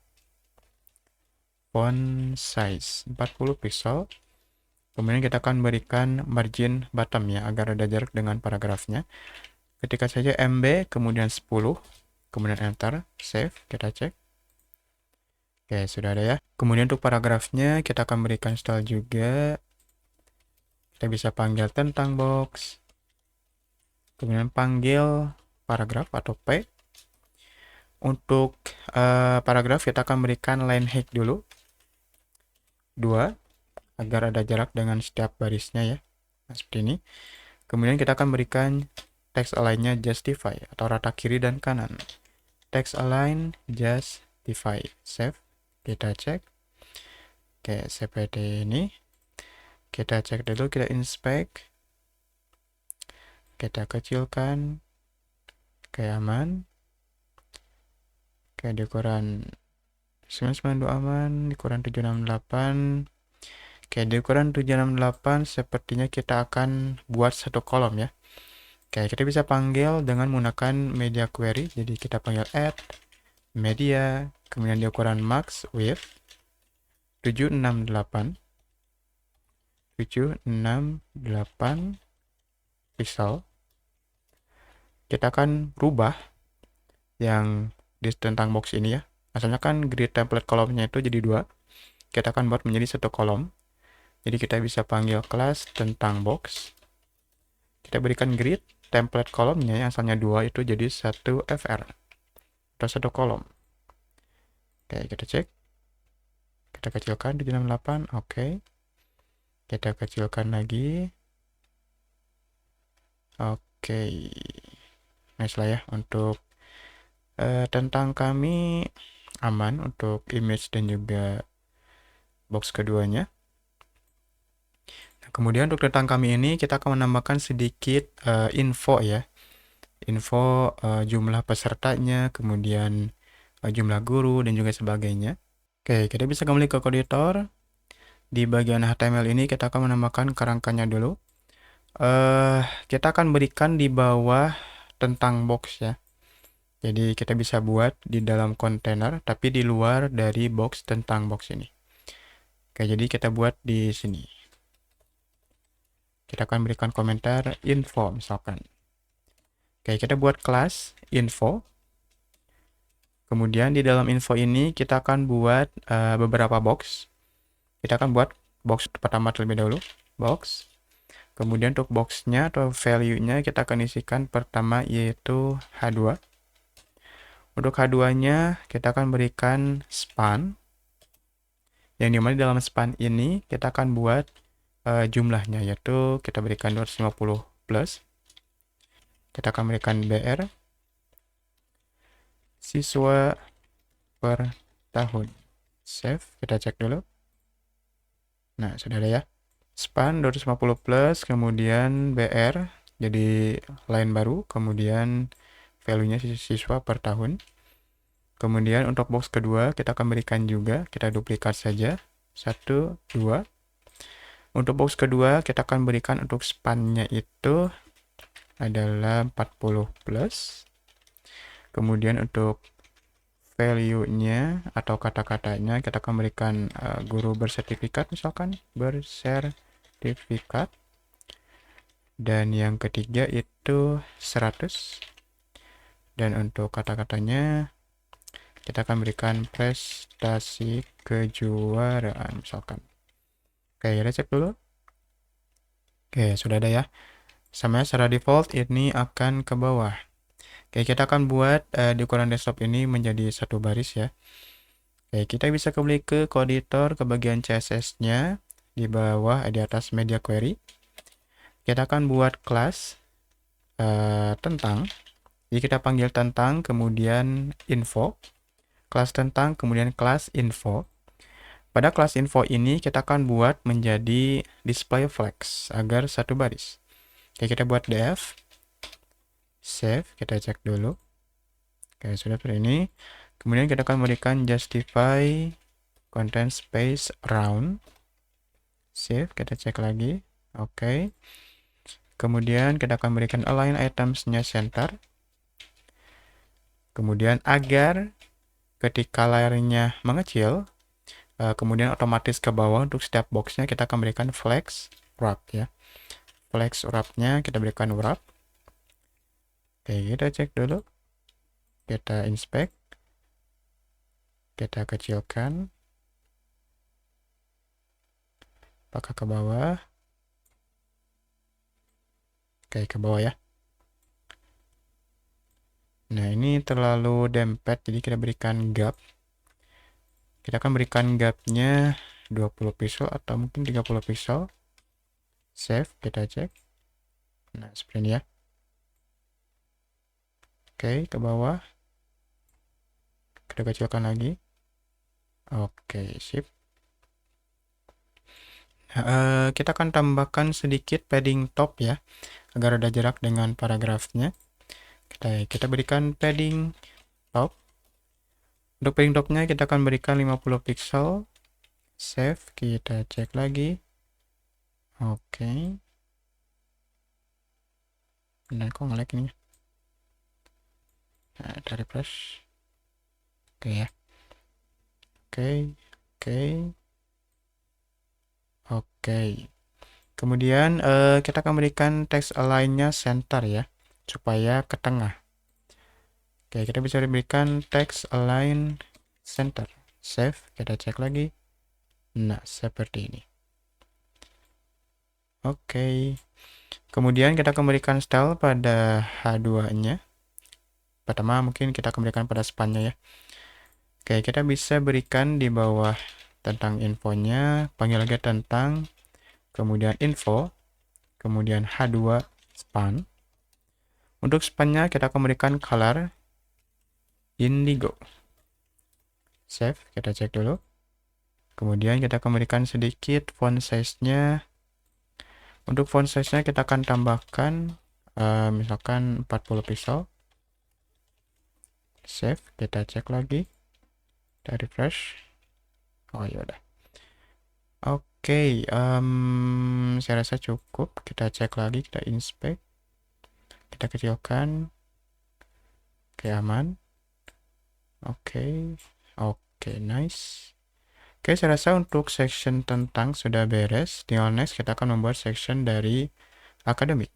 Font size 40 pixel. Kemudian kita akan berikan margin bottom ya, agar ada jarak dengan paragrafnya. Ketikkan saja MB, kemudian 10, kemudian enter, save, kita cek. Oke, sudah ada ya. Kemudian untuk paragrafnya kita akan berikan style juga. Kita bisa panggil tentang box. Kemudian panggil paragraf atau P. Untuk paragraf kita akan berikan line height dulu 2 agar ada jarak dengan setiap barisnya ya. Nah, seperti ini. Kemudian kita akan berikan text align-nya justify atau rata kiri dan kanan. Text align justify. Save. Kita cek. Oke, seperti ini. Kita cek dulu, kita inspect. Kita kecilkan. Oke, aman. Oke, di ukuran 992 aman, di ukuran 768. Oke, di ukuran 768 sepertinya kita akan buat satu kolom ya. Oke, kita bisa panggil dengan menggunakan media query. Jadi kita panggil add media, kemudian di ukuran max width 768 pixel. Kita akan rubah yang di tentang box ini ya. Asalnya kan grid template kolomnya itu jadi 2. Kita akan buat menjadi satu kolom. Jadi kita bisa panggil kelas tentang box. Kita berikan grid template kolomnya yang asalnya 2 itu jadi 1 fr atau satu kolom. Oke, kita cek. Kita kecilkan 768. Oke. Kita kecilkan lagi. Oke. Nice lah ya untuk tentang kami aman untuk image dan juga box keduanya. Nah, kemudian untuk tentang kami ini kita akan menambahkan sedikit info ya. Info jumlah pesertanya, kemudian jumlah guru dan juga sebagainya. Oke, kita bisa kembali ke code editor. Di bagian HTML ini kita akan menambahkan kerangkanya dulu. Kita akan berikan di bawah tentang box ya. Jadi kita bisa buat di dalam kontainer tapi di luar dari box tentang box ini. Oke, jadi kita buat di sini. Kita akan berikan komentar info misalkan. Oke, kita buat kelas info. Kemudian di dalam info ini kita akan buat beberapa box. Kita akan buat box pertama terlebih dahulu, box. Kemudian untuk boxnya atau value-nya kita akan isikan pertama yaitu H2. Untuk H2-nya kita akan berikan span. Yang dimana dalam span ini kita akan buat jumlahnya yaitu kita berikan 250 plus. Kita akan berikan BR siswa per tahun. Save, kita cek dulu. Nah, sudah ada ya. Span 250 plus, kemudian BR jadi line baru, kemudian value-nya siswa per tahun. Kemudian untuk box kedua kita akan berikan juga, kita duplikat saja 1, 2. Untuk box kedua kita akan berikan untuk span-nya itu adalah 40 plus. Kemudian untuk value-nya atau kata-katanya kita akan berikan guru bersertifikat misalkan, bersertifikat. Dan yang ketiga itu 100. Dan untuk kata-katanya kita akan berikan prestasi kejuaraan misalkan. Oke, kita cek dulu. Oke, sudah ada ya. Sama secara default ini akan ke bawah. Oke, kita akan buat di ukuran desktop ini menjadi satu baris ya. Oke, kita bisa kembali ke code editor ke bagian CSS-nya di bawah di atas media query. Kita akan buat kelas tentang. Jadi kita panggil tentang kemudian info. Kelas tentang kemudian kelas info. Pada kelas info ini kita akan buat menjadi display flags agar satu baris. Oke, kita buat def. Save, kita cek dulu. Oke, sudah seperti ini. Kemudian kita akan memberikan justify content space round. Save, kita cek lagi. Oke. Kemudian kita akan berikan align items-nya center. Kemudian agar ketika layarnya mengecil, kemudian otomatis ke bawah untuk setiap boxnya kita akan berikan flex wrap ya. Flex wrap-nya kita berikan wrap. Oke, kita cek dulu. Kita inspect. Kita kecilkan. Apakah ke bawah? Oke, ke bawah ya. Nah, ini terlalu dempet, jadi kita berikan gap. Kita akan berikan gapnya 20 pixel atau mungkin 30 pixel. Save, kita cek. Nah, seperti ini ya. Oke, ke bawah. Kita kecilkan lagi. Oke, sip. Kita akan tambahkan sedikit padding top ya, agar ada jarak dengan paragrafnya. Kita berikan padding top. Untuk padding topnya kita akan berikan 50 pixel. Save, kita cek lagi. Oke. Benar kok nge-lag ini. Nah, kita refresh. Oke ya. Oke. Kemudian kita akan berikan text align-nya center ya, supaya ke tengah. Oke, kita bisa berikan text align center. Save, kita cek lagi. Nah, seperti ini. Oke. Kemudian kita akan berikan style pada H2-nya. Pertama mungkin kita akan berikan pada span-nya ya. Oke, kita bisa berikan di bawah tentang infonya, panggil lagi tentang, kemudian info, kemudian H2 span. Untuk span-nya kita akan berikan color indigo. Save, kita cek dulu. Kemudian kita akan berikan sedikit font size-nya. Untuk font size-nya kita akan tambahkan misalkan 40 pixel. Save, kita cek lagi. Kita refresh. Oh ya udah. Oke, saya rasa cukup. Kita cek lagi, kita inspect. Kita kecilkan. Oke, aman. Oke, nice. Oke, saya rasa untuk section tentang sudah beres. Tinggal next kita akan membuat section dari akademik.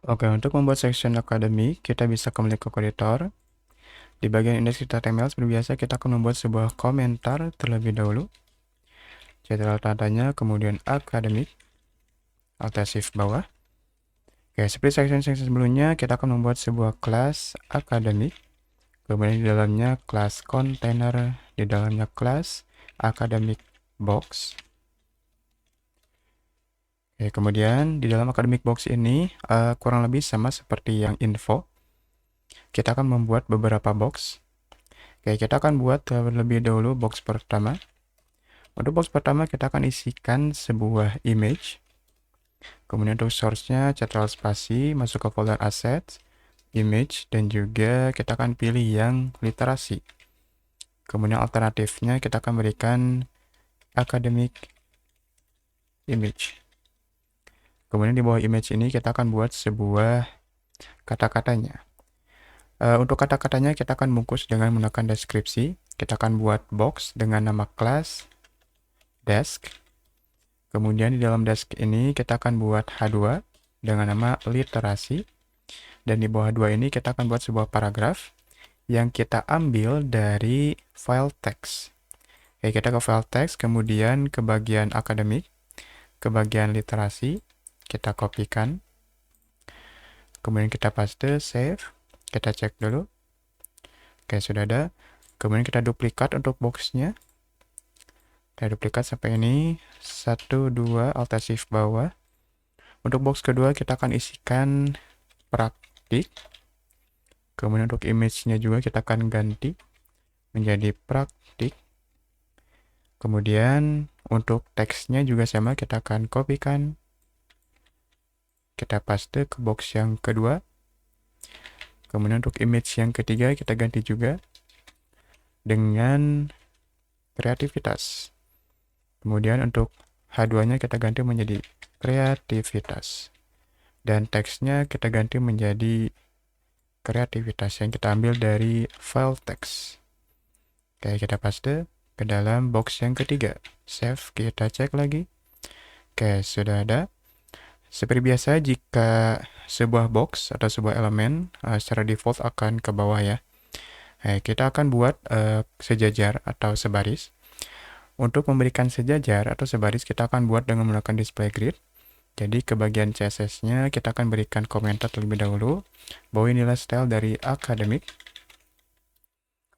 Oke, untuk membuat section akademik, kita bisa kembali ke editor. Di bagian index.html seperti biasa kita akan membuat sebuah komentar terlebih dahulu. General tandanya, kemudian akademik, Alt Shift bawah. Oke, seperti section sebelumnya, kita akan membuat sebuah kelas akademik. Kemudian di dalamnya kelas container, di dalamnya kelas academic box. Oke, kemudian di dalam academic box ini kurang lebih sama seperti yang info. Kita akan membuat beberapa box. Oke, kita akan buat terlebih dahulu box pertama. Untuk box pertama kita akan isikan sebuah image. Kemudian untuk source-nya ctrl spasi, masuk ke folder assets, image, dan juga kita akan pilih yang literasi. Kemudian alternatifnya kita akan berikan academic image. Kemudian di bawah image ini kita akan buat sebuah kata-katanya. Untuk kata-katanya kita akan bungkus dengan menggunakan deskripsi. Kita akan buat box dengan nama kelas desk. Kemudian di dalam desk ini kita akan buat H2 dengan nama literasi. Dan di bawah H2 ini kita akan buat sebuah paragraf yang kita ambil dari file text. Oke, kita ke file text, kemudian ke bagian akademik, ke bagian literasi, kita kopikan. Kemudian kita paste, save, kita cek dulu. Oke, sudah ada. Kemudian kita duplikat untuk boxnya. Kita duplikat sampai ini, 1, 2, Alt Shift bawah. Untuk box kedua kita akan isikan praktik. Kemudian untuk image-nya juga kita akan ganti menjadi praktik. Kemudian untuk teksnya juga sama, kita akan kopikan. Kita paste ke box yang kedua. Kemudian untuk image yang ketiga kita ganti juga dengan kreativitas. Kemudian untuk H2-nya kita ganti menjadi kreativitas. Dan teksnya kita ganti menjadi kreativitas yang kita ambil dari file text. Oke, kita paste ke dalam box yang ketiga. Save, kita cek lagi. Oke, sudah ada. Seperti biasa, jika sebuah box atau sebuah elemen secara default akan ke bawah ya. Kita akan buat sejajar atau sebaris. Untuk memberikan sejajar atau sebaris, kita akan buat dengan menggunakan display grid. Jadi ke bagian CSS-nya kita akan berikan komentar terlebih dahulu bahwa inilah style dari akademik.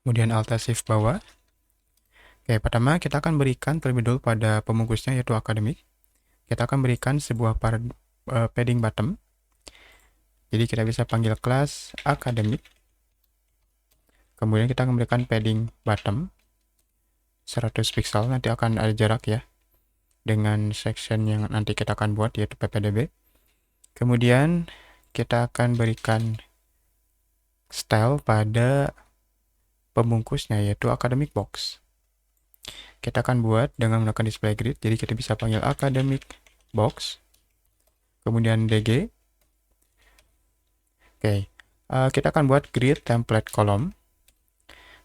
Kemudian Alt Shift bawah. Oke, pertama kita akan berikan terlebih dahulu pada pembungkusnya yaitu akademik. Kita akan berikan sebuah padding bottom. Jadi kita bisa panggil kelas akademik. Kemudian kita akan berikan padding bottom 100 pixel, nanti akan ada jarak ya dengan section yang nanti kita akan buat yaitu ppdb. Kemudian kita akan berikan style pada pembungkusnya yaitu academic box. Kita akan buat dengan menggunakan display grid, jadi kita bisa panggil academic box, kemudian dg. Oke, kita akan buat grid template column.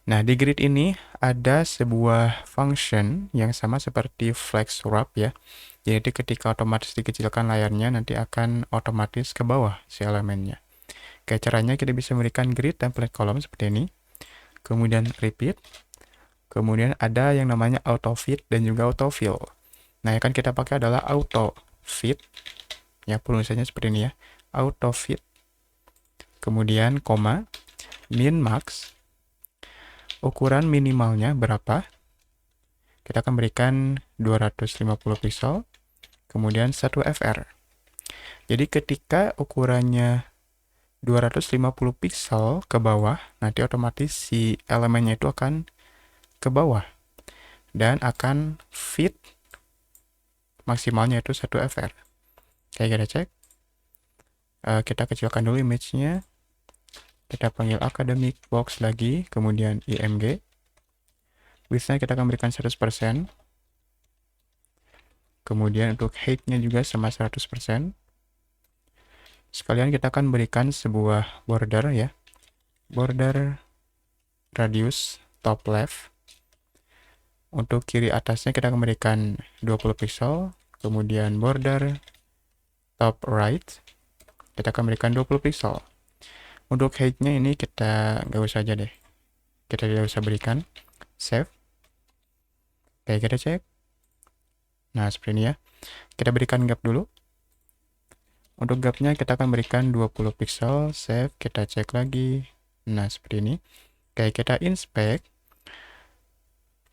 Nah, di grid ini ada sebuah function yang sama seperti flex wrap ya. Jadi ketika otomatis dikecilkan layarnya, nanti akan otomatis ke bawah si elemennya. Oke, caranya kita bisa memberikan grid template column seperti ini. Kemudian repeat. Kemudian ada yang namanya auto fit dan juga auto fill. Nah, yang akan kita pakai adalah auto fit. Ya, penulisannya seperti ini ya. Auto fit. Kemudian koma min max. Ukuran minimalnya berapa? Kita akan berikan 250 pixel. Kemudian 1 fr. Jadi ketika ukurannya 250 pixel ke bawah, nanti otomatis si elemennya itu akan ke bawah dan akan fit maksimalnya itu 1 fr. Oke, kita cek. Kita kecilkan dulu image-nya. Kita panggil academic box lagi, kemudian img. Width-nya kita akan berikan 100%. Kemudian untuk height-nya juga sama 100%. Sekalian kita akan berikan sebuah border ya. Border radius top left. Untuk kiri atasnya kita akan berikan 20 pixel. Kemudian border top right. Kita akan berikan 20 pixel. Untuk height-nya ini kita nggak usah aja deh. Kita tidak usah berikan. Save. Oke, kita cek. Nah, seperti ini ya. Kita berikan gap dulu. Untuk gapnya kita akan berikan 20 pixel. Save. Kita cek lagi. Nah, seperti ini. Oke, kita inspect.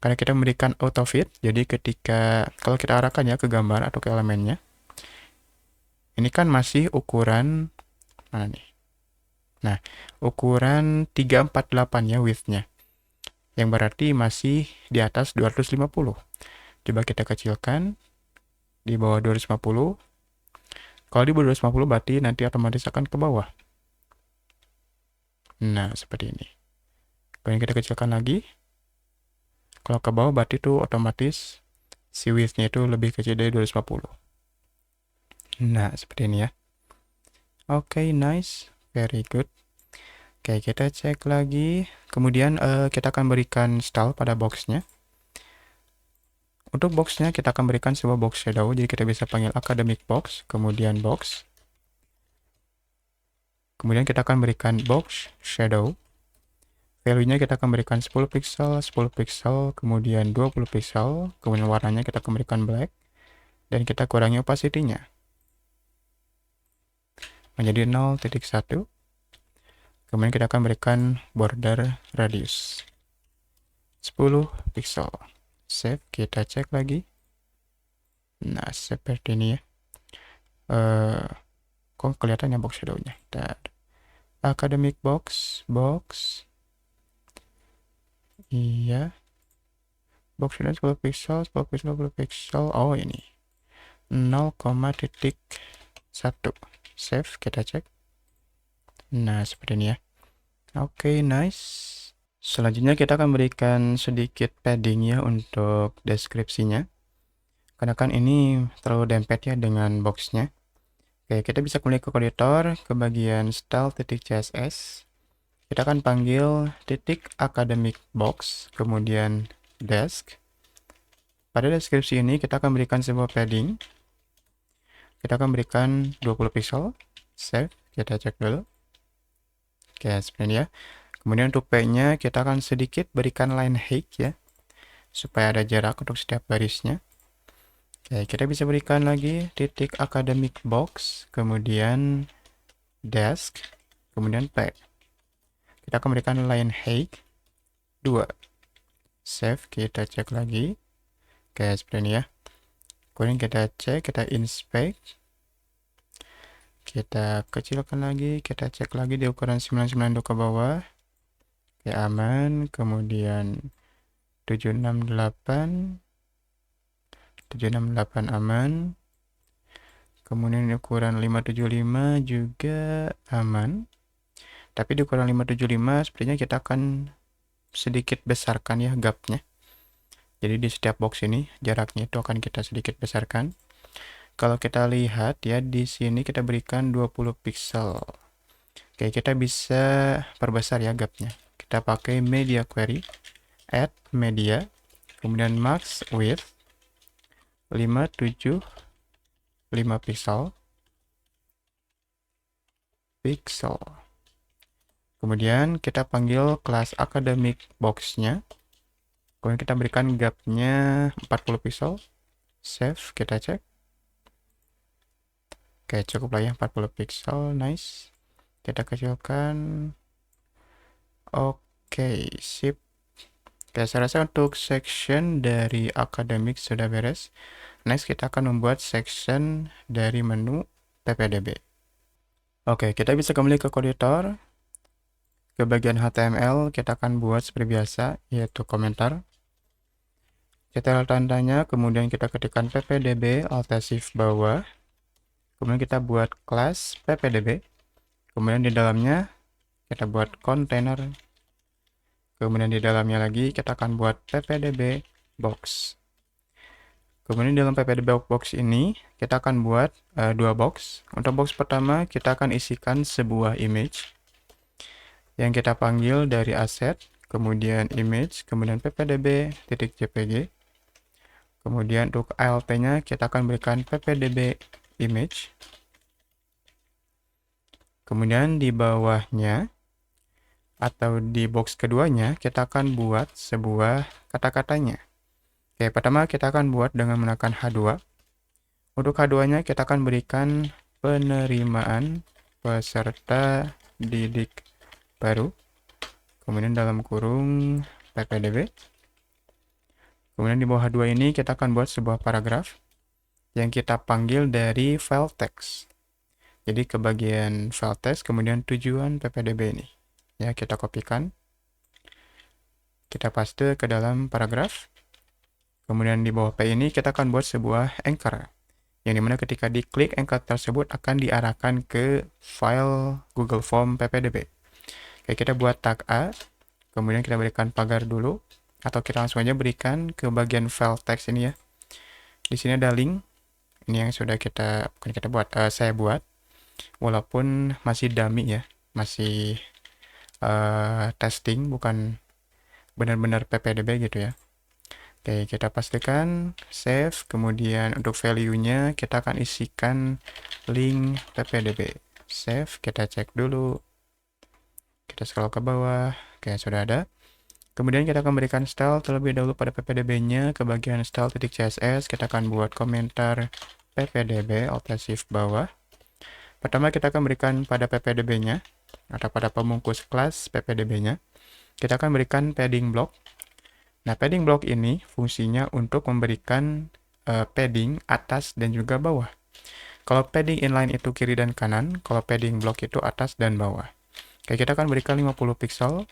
Karena kita memberikan auto fit, jadi ketika kalau kita arahkan ya ke gambar atau ke elemennya, ini kan masih ukuran mana nih? Nah, ukuran 348 ya width-nya. Yang berarti masih di atas 250. Coba kita kecilkan di bawah 250. Kalau di bawah 250 berarti nanti otomatis akan ke bawah. Nah, seperti ini. Kemudian kita kecilkan lagi. Kalau ke bawah berarti itu otomatis si width-nya itu lebih kecil dari 250. Nah, seperti ini ya. Oke, nice. Very good. Oke, kita cek lagi. Kemudian kita akan berikan style pada box-nya. Untuk box-nya kita akan berikan sebuah box shadow. Jadi kita bisa panggil academic box, kemudian box. Kemudian kita akan berikan box shadow. Value-nya kita akan berikan 10 pixel, 10 pixel, kemudian 20 pixel, kemudian warnanya kita akan berikan black, dan kita kurangi opacity-nya menjadi 0.1. Kemudian kita akan berikan border radius 10 pixel. Save, kita cek lagi. Nah, seperti ini ya. Kok kelihatannya box shadow-nya? Academic box. Iya. Box shadow 10 pixel, 10 pixel, 10 pixel. Oh, ini. 0,1. Save, kita cek. Nah, seperti ini ya. Oke, nice. Selanjutnya kita akan berikan sedikit padding ya untuk deskripsinya. Karena kan ini terlalu dempet ya dengan boxnya. Oke, kita bisa kembali ke editor, ke bagian style.css. Kita akan panggil titik academic box, kemudian desk. Pada deskripsi ini kita akan berikan sebuah padding. Kita akan berikan 20 pixel. Save, kita cek dulu. Oke, seperti ini ya. Kemudian untuk P-nya kita akan sedikit berikan line height ya, supaya ada jarak untuk setiap barisnya. Oke, kita bisa berikan lagi titik academic box, kemudian desk, kemudian tag. Kita akan berikan line height 2. Save, kita cek lagi. Oke, seperti ini ya. Kemudian kita cek, kita inspect. Kita kecilkan lagi, kita cek lagi di ukuran 992 ke bawah. Oke, aman. Kemudian 768. 768 aman. Kemudian ukuran 575 juga aman. Tapi di ukuran 575 sepertinya kita akan sedikit besarkan ya gapnya. Jadi di setiap box ini jaraknya itu akan kita sedikit besarkan. Kalau kita lihat ya di sini kita berikan 20 pixel. Oke, kita bisa perbesar ya gapnya. Kita pakai media query, add media, kemudian max width 575 pixel. Kemudian kita panggil kelas academic box-nya. Kemudian kita berikan gapnya 40 pixel. Save, kita cek. Oke, cukup lah ya 40 pixel, nice. Kita kecilkan. Oke, sip. Oke, saya rasa untuk section dari academic sudah beres. Next, kita akan membuat section dari menu ppdb. Oke, kita bisa kembali ke code editor. Ke bagian HTML, kita akan buat seperti biasa, yaitu komentar. Kita tandanya, kemudian kita ketikkan ppdb, alt shift bawah. Kemudian kita buat kelas ppdb. Kemudian di dalamnya kita buat container. Kemudian di dalamnya lagi kita akan buat ppdb box. Kemudian dalam ppdb box ini kita akan buat dua box. Untuk box pertama kita akan isikan sebuah image yang kita panggil dari asset, kemudian image, kemudian ppdb.jpg. Kemudian untuk alt-nya kita akan berikan ppdb image. Kemudian di bawahnya atau di box keduanya kita akan buat sebuah kata-katanya. Oke, pertama kita akan buat dengan menggunakan H2. Untuk H2-nya kita akan berikan penerimaan peserta didik baru. Kemudian dalam kurung ppdb. Kemudian di bawah H2 ini kita akan buat sebuah paragraf yang kita panggil dari file text. Jadi ke bagian file text, kemudian tujuan ppdb ini. Ya, kita kopikan. Kita paste ke dalam paragraf. Kemudian di bawah P ini kita akan buat sebuah anchor. Yang dimana ketika diklik anchor tersebut akan diarahkan ke file Google Form ppdb. Oke, kita buat tag A. Kemudian kita berikan pagar dulu. Atau kita langsung aja berikan ke bagian file text ini ya. Di sini ada link. Ini yang sudah saya buat. Walaupun masih dummy ya. Masih testing, bukan benar-benar ppdb gitu ya. Oke, kita pastikan save. Kemudian untuk value-nya kita akan isikan link ppdb. Save, kita cek dulu. Kita scroll ke bawah. Oke, sudah ada. Kemudian kita akan berikan style terlebih dahulu pada ppdb-nya. Ke bagian style.css kita akan buat komentar ppdb, alt shift bawah. Pertama kita akan berikan pada ppdb-nya atau pada pembungkus kelas ppdb-nya. Kita akan berikan padding block. Nah, padding block ini fungsinya untuk memberikan padding atas dan juga bawah. Kalau padding inline itu kiri dan kanan, kalau padding block itu atas dan bawah. Oke, kita akan berikan 50 pixel.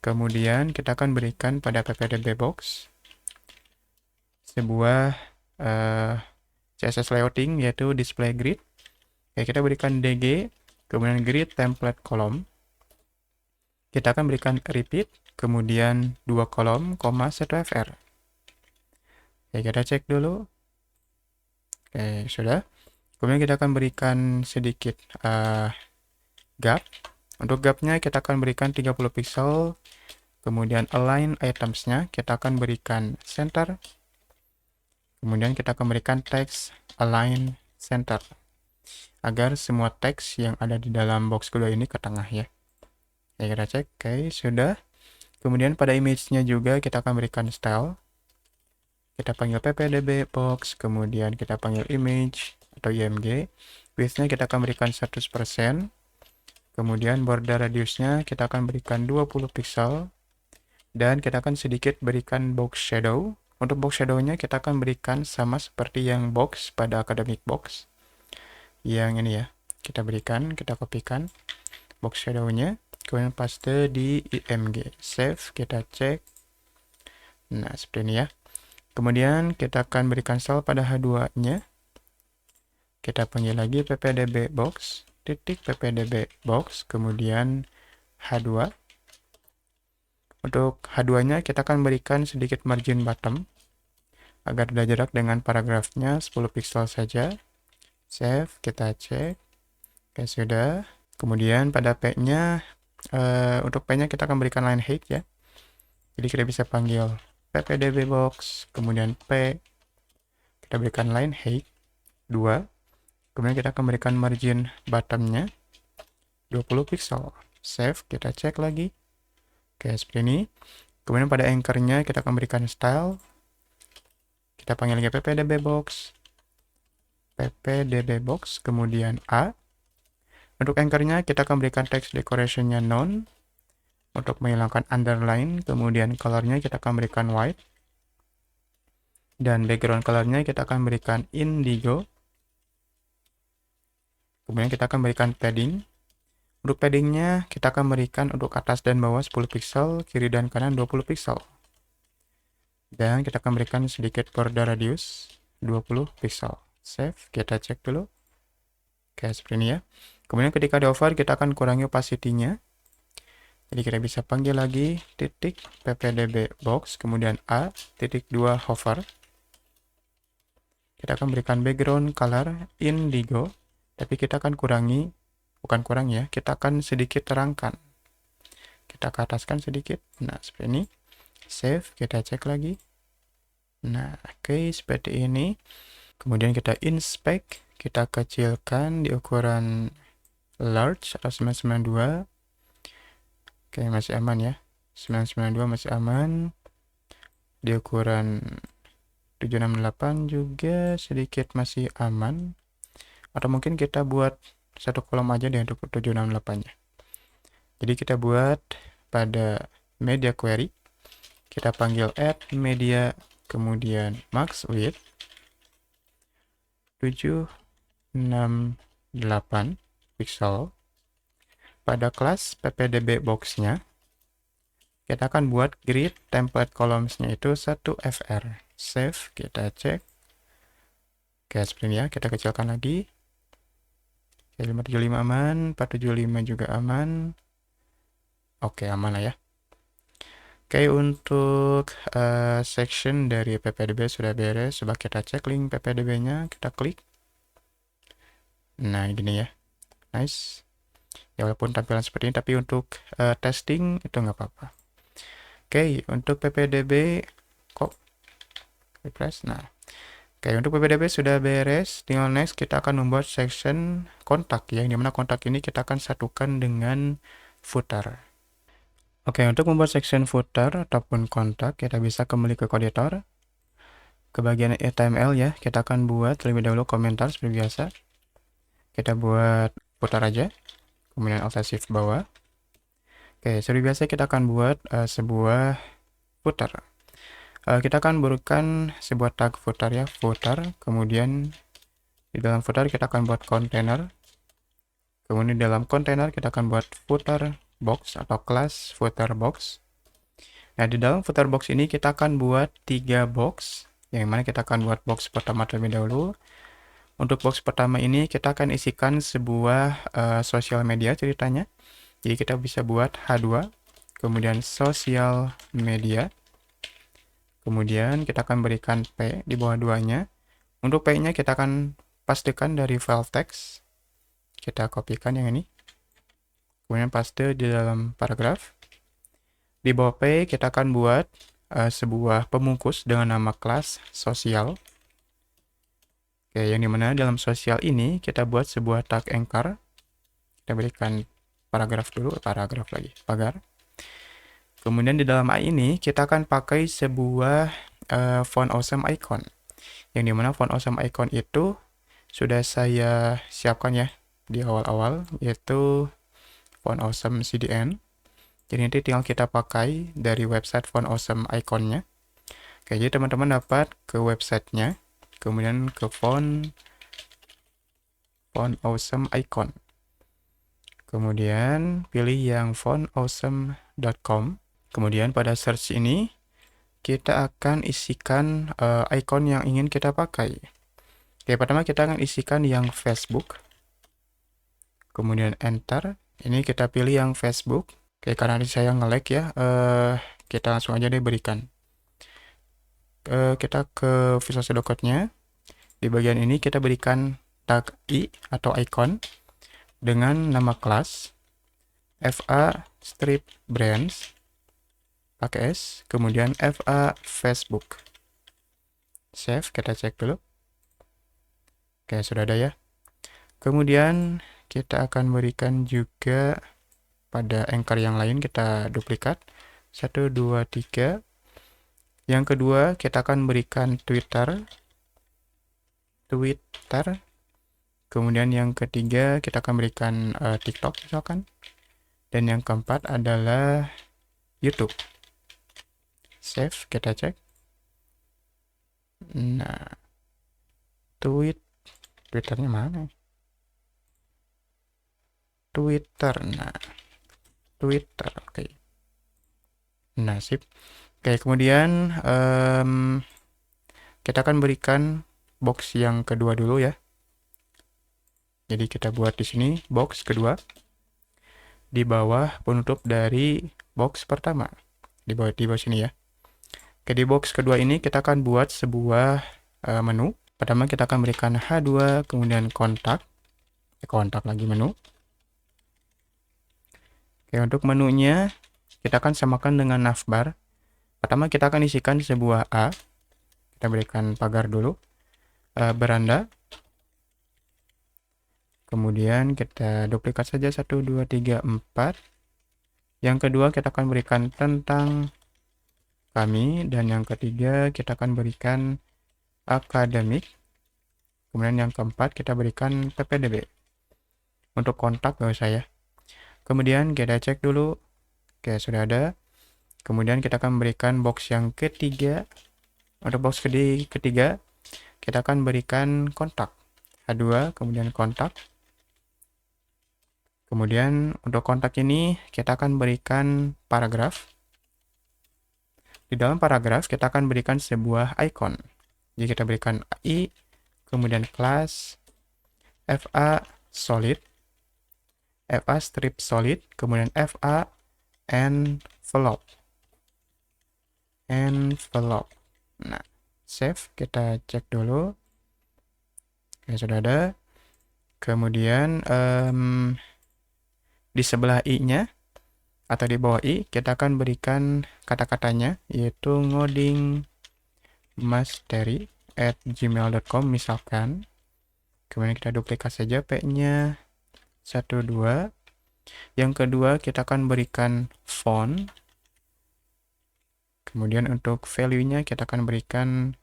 Kemudian kita akan berikan pada ppdb box sebuah CSS layouting yaitu display grid. Oke, kita berikan DG, kemudian grid template column. Kita akan berikan repeat, kemudian 2 kolom, _fr. Oke, kita cek dulu. Oke, sudah. Kemudian kita akan berikan sedikit gap. Untuk gapnya kita akan berikan 30 pixel. Kemudian align items-nya kita akan berikan center. Kemudian kita akan berikan text align center. Agar semua teks yang ada di dalam box kedua ini ke tengah ya. Oke, kita cek. Oke, sudah. Kemudian pada image-nya juga kita akan berikan style. Kita panggil ppdb box, kemudian kita panggil image atau img. Width-nya kita akan berikan 100%. Kemudian border radiusnya kita akan berikan 20 pixel. Dan kita akan sedikit berikan box shadow. Untuk box shadow-nya kita akan berikan sama seperti yang box pada academic box. Yang ini ya, kita berikan, kita kopikan box shadow-nya. Kemudian paste di img. Save, kita cek. Nah, seperti ini ya. Kemudian kita akan berikan style pada H2-nya. Kita panggil lagi ppdb box, titik ppdb box, kemudian H2. Untuk H2-nya kita akan berikan sedikit margin bottom agar ada jarak dengan paragrafnya 10 pixel saja. Save, kita cek. Oke, sudah. Kemudian pada P-nya, untuk P-nya kita akan berikan line height ya. Jadi kita bisa panggil ppdb box, kemudian P, kita berikan line height 2. Kemudian kita akan berikan margin bottomnya 20 pixel. Save, kita cek lagi. Oke, seperti ini. Kemudian pada anchor-nya kita akan berikan style. Kita panggil lagi ppdb box, kemudian A. Untuk anchor-nya kita akan berikan text decoration-nya none. Untuk menghilangkan underline, kemudian color-nya kita akan berikan white. Dan background color-nya kita akan berikan indigo. Kemudian kita akan berikan padding. Untuk padding-nya kita akan berikan untuk atas dan bawah 10 pixel, kiri dan kanan 20 pixel. Dan kita akan berikan sedikit border radius 20 pixel. Save, kita cek dulu. Oke, seperti ini ya. Kemudian ketika di hover kita akan kurangi opacity-nya. Jadi kita bisa panggil lagi titik ppdb box, kemudian A, titik 2 hover. Kita akan berikan background color indigo, tapi kita akan kurangi, bukan kurang ya, kita akan sedikit terangkan. Kita ke ataskan sedikit. Nah, seperti ini. Save, kita cek lagi. Nah, oke, seperti ini. Kemudian kita inspect, kita kecilkan di ukuran large atau 992. Oke, masih aman ya. 992 masih aman. Di ukuran 768 juga sedikit masih aman. Atau mungkin kita buat satu kolom aja deh untuk 768-nya. Jadi kita buat pada media query. Kita panggil add media, kemudian max width 768 pixel. Pada kelas ppdb box-nya, kita akan buat grid template columns-nya itu 1fr. Save, kita cek. Oke, seperti ini ya, kita kecilkan lagi. 575 aman, 475 juga aman. Oke, aman lah ya. Oke, untuk section dari ppdb sudah beres. Coba kita cek link ppdb-nya, kita klik. Nah, gini ya. Nice. Ya, walaupun tampilan seperti ini, tapi untuk testing itu nggak apa-apa. Oke, untuk ppdb kok refresh. Nah, oke, untuk ppdb sudah beres. Tinggal next kita akan membuat section kontak ya, yang dimana kontak ini kita akan satukan dengan footer. Oke, untuk membuat section footer ataupun kontak, kita bisa kembali ke editor. Ke bagian HTML ya, kita akan buat terlebih dahulu komentar seperti biasa. Kita buat footer aja, kemudian Alt Shift bawah. Oke, seperti biasa kita akan buat sebuah footer. Kita akan berikan sebuah tag footer ya, footer. Kemudian di dalam footer kita akan buat container. Kemudian di dalam container kita akan buat footer box atau kelas footer box. Nah, di dalam footer box ini kita akan buat 3 box, yang mana kita akan buat box pertama terlebih dahulu. Untuk box pertama ini kita akan isikan sebuah sosial media ceritanya. Jadi kita bisa buat H2, kemudian sosial media. Kemudian kita akan berikan P di bawah 2-nya. Untuk P-nya kita akan pastikan dari file text. Kita kopikan yang ini. Kemudian paste di dalam paragraf. Di bawah P kita akan buat sebuah pemungkus dengan nama kelas sosial. Oke, yang dimana dalam sosial ini kita buat sebuah tag anchor. Kita berikan paragraf dulu, pagar. Kemudian di dalam A ini kita akan pakai sebuah font awesome icon. Yang dimana font awesome icon itu sudah saya siapkan ya di awal-awal, yaitu font awesome CDN. Jadi nanti tinggal kita pakai dari website font awesome iconnya. Oke, jadi teman-teman dapat ke websitenya, kemudian ke font awesome icon. Kemudian pilih yang fontawesome.com. Kemudian pada search ini kita akan isikan icon yang ingin kita pakai. Oke, pertama kita akan isikan yang Facebook. Kemudian enter. Ini kita pilih yang Facebook. Oke, karena saya nge-lag ya, kita langsung aja deh berikan. Kita ke Visual Studio Code-nya. Di bagian ini kita berikan tag i atau icon dengan nama kelas FA strip brands pakai S, kemudian FA Facebook. Save, kita cek dulu. Oke, sudah ada ya. Kemudian kita akan berikan juga pada anchor yang lain, kita duplikat 1, 2, 3. Yang kedua kita akan berikan Twitter. Kemudian yang ketiga kita akan berikan TikTok misalkan. Dan yang keempat adalah YouTube. Save, kita cek. Nah, Twitternya mana? Twitter, nah, Twitter, oke. Nah, sip. Oke, kemudian kita akan berikan box yang kedua dulu ya. Jadi kita buat di sini box kedua di bawah penutup dari box pertama. Di bawah sini ya. Oke, di box kedua ini kita akan buat sebuah menu. Pertama kita akan berikan H2, kemudian kontak lagi menu. Oke, untuk menunya kita akan samakan dengan navbar. Pertama kita akan isikan sebuah A. Kita berikan pagar dulu. Beranda. Kemudian kita duplikat saja 1, 2, 3, 4. Yang kedua kita akan berikan tentang kami. Dan yang ketiga kita akan berikan akademik. Kemudian yang keempat kita berikan ppdb. Untuk kontak gak usah ya. Kemudian kita cek dulu. Oke, sudah ada. Kemudian kita akan berikan box yang ketiga. Untuk box ketiga kita akan berikan kontak. H2, kemudian kontak. Kemudian untuk kontak ini kita akan berikan paragraf. Di dalam paragraf kita akan berikan sebuah icon. Jadi kita berikan i, kemudian kelas FA solid, FA strip solid, kemudian FA envelope. Nah, save, kita cek dulu. Oke, sudah ada. Kemudian di sebelah i-nya atau di bawah i kita akan berikan kata-katanya, yaitu ngodingmastery@gmail.com misalkan. Kemudian kita duplikat saja p-nya 1, 2. Yang kedua kita akan berikan font. Kemudian untuk value-nya kita akan berikan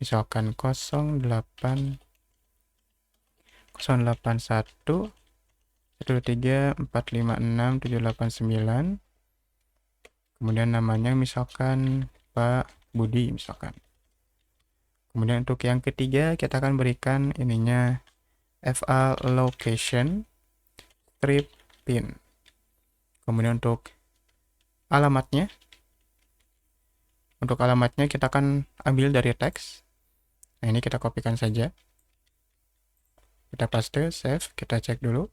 misalkan 081 13 456 789. Kemudian namanya misalkan Pak Budi misalkan. Kemudian untuk yang ketiga kita akan berikan ininya FA location strip pin. Kemudian untuk alamatnya kita akan ambil dari teks. Nah, ini kita kopikan saja. Kita paste, save, kita cek dulu.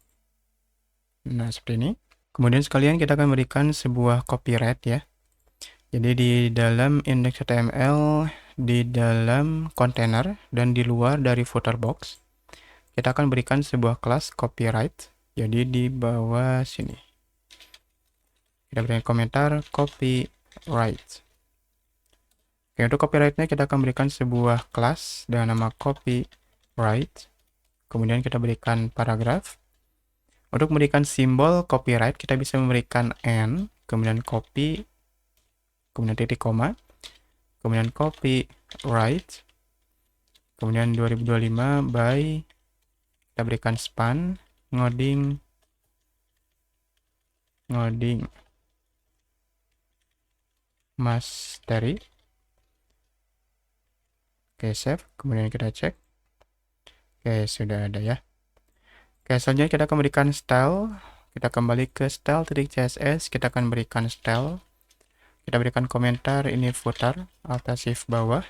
Nah, seperti ini. Kemudian sekalian kita akan berikan sebuah copyright ya. Jadi di dalam index.html, di dalam kontainer, dan di luar dari footer box, kita akan berikan sebuah kelas copyright. Jadi di bawah sini. Kita berikan komentar copyright. Oke, untuk copyright-nya kita akan berikan sebuah kelas dengan nama copyright. Kemudian kita berikan paragraf. Untuk memberikan simbol copyright, kita bisa memberikan N, kemudian copy, kemudian titik koma. kemudian copy, right, kemudian 2025 by, kita berikan span, ngoding mastery. Oke, save, kemudian kita cek. Oke, sudah ada ya. Oke, selanjutnya kita akan berikan style. Kita kembali ke style.css, kita akan berikan style. Kita berikan komentar, ini footer, Alt Shift bawah.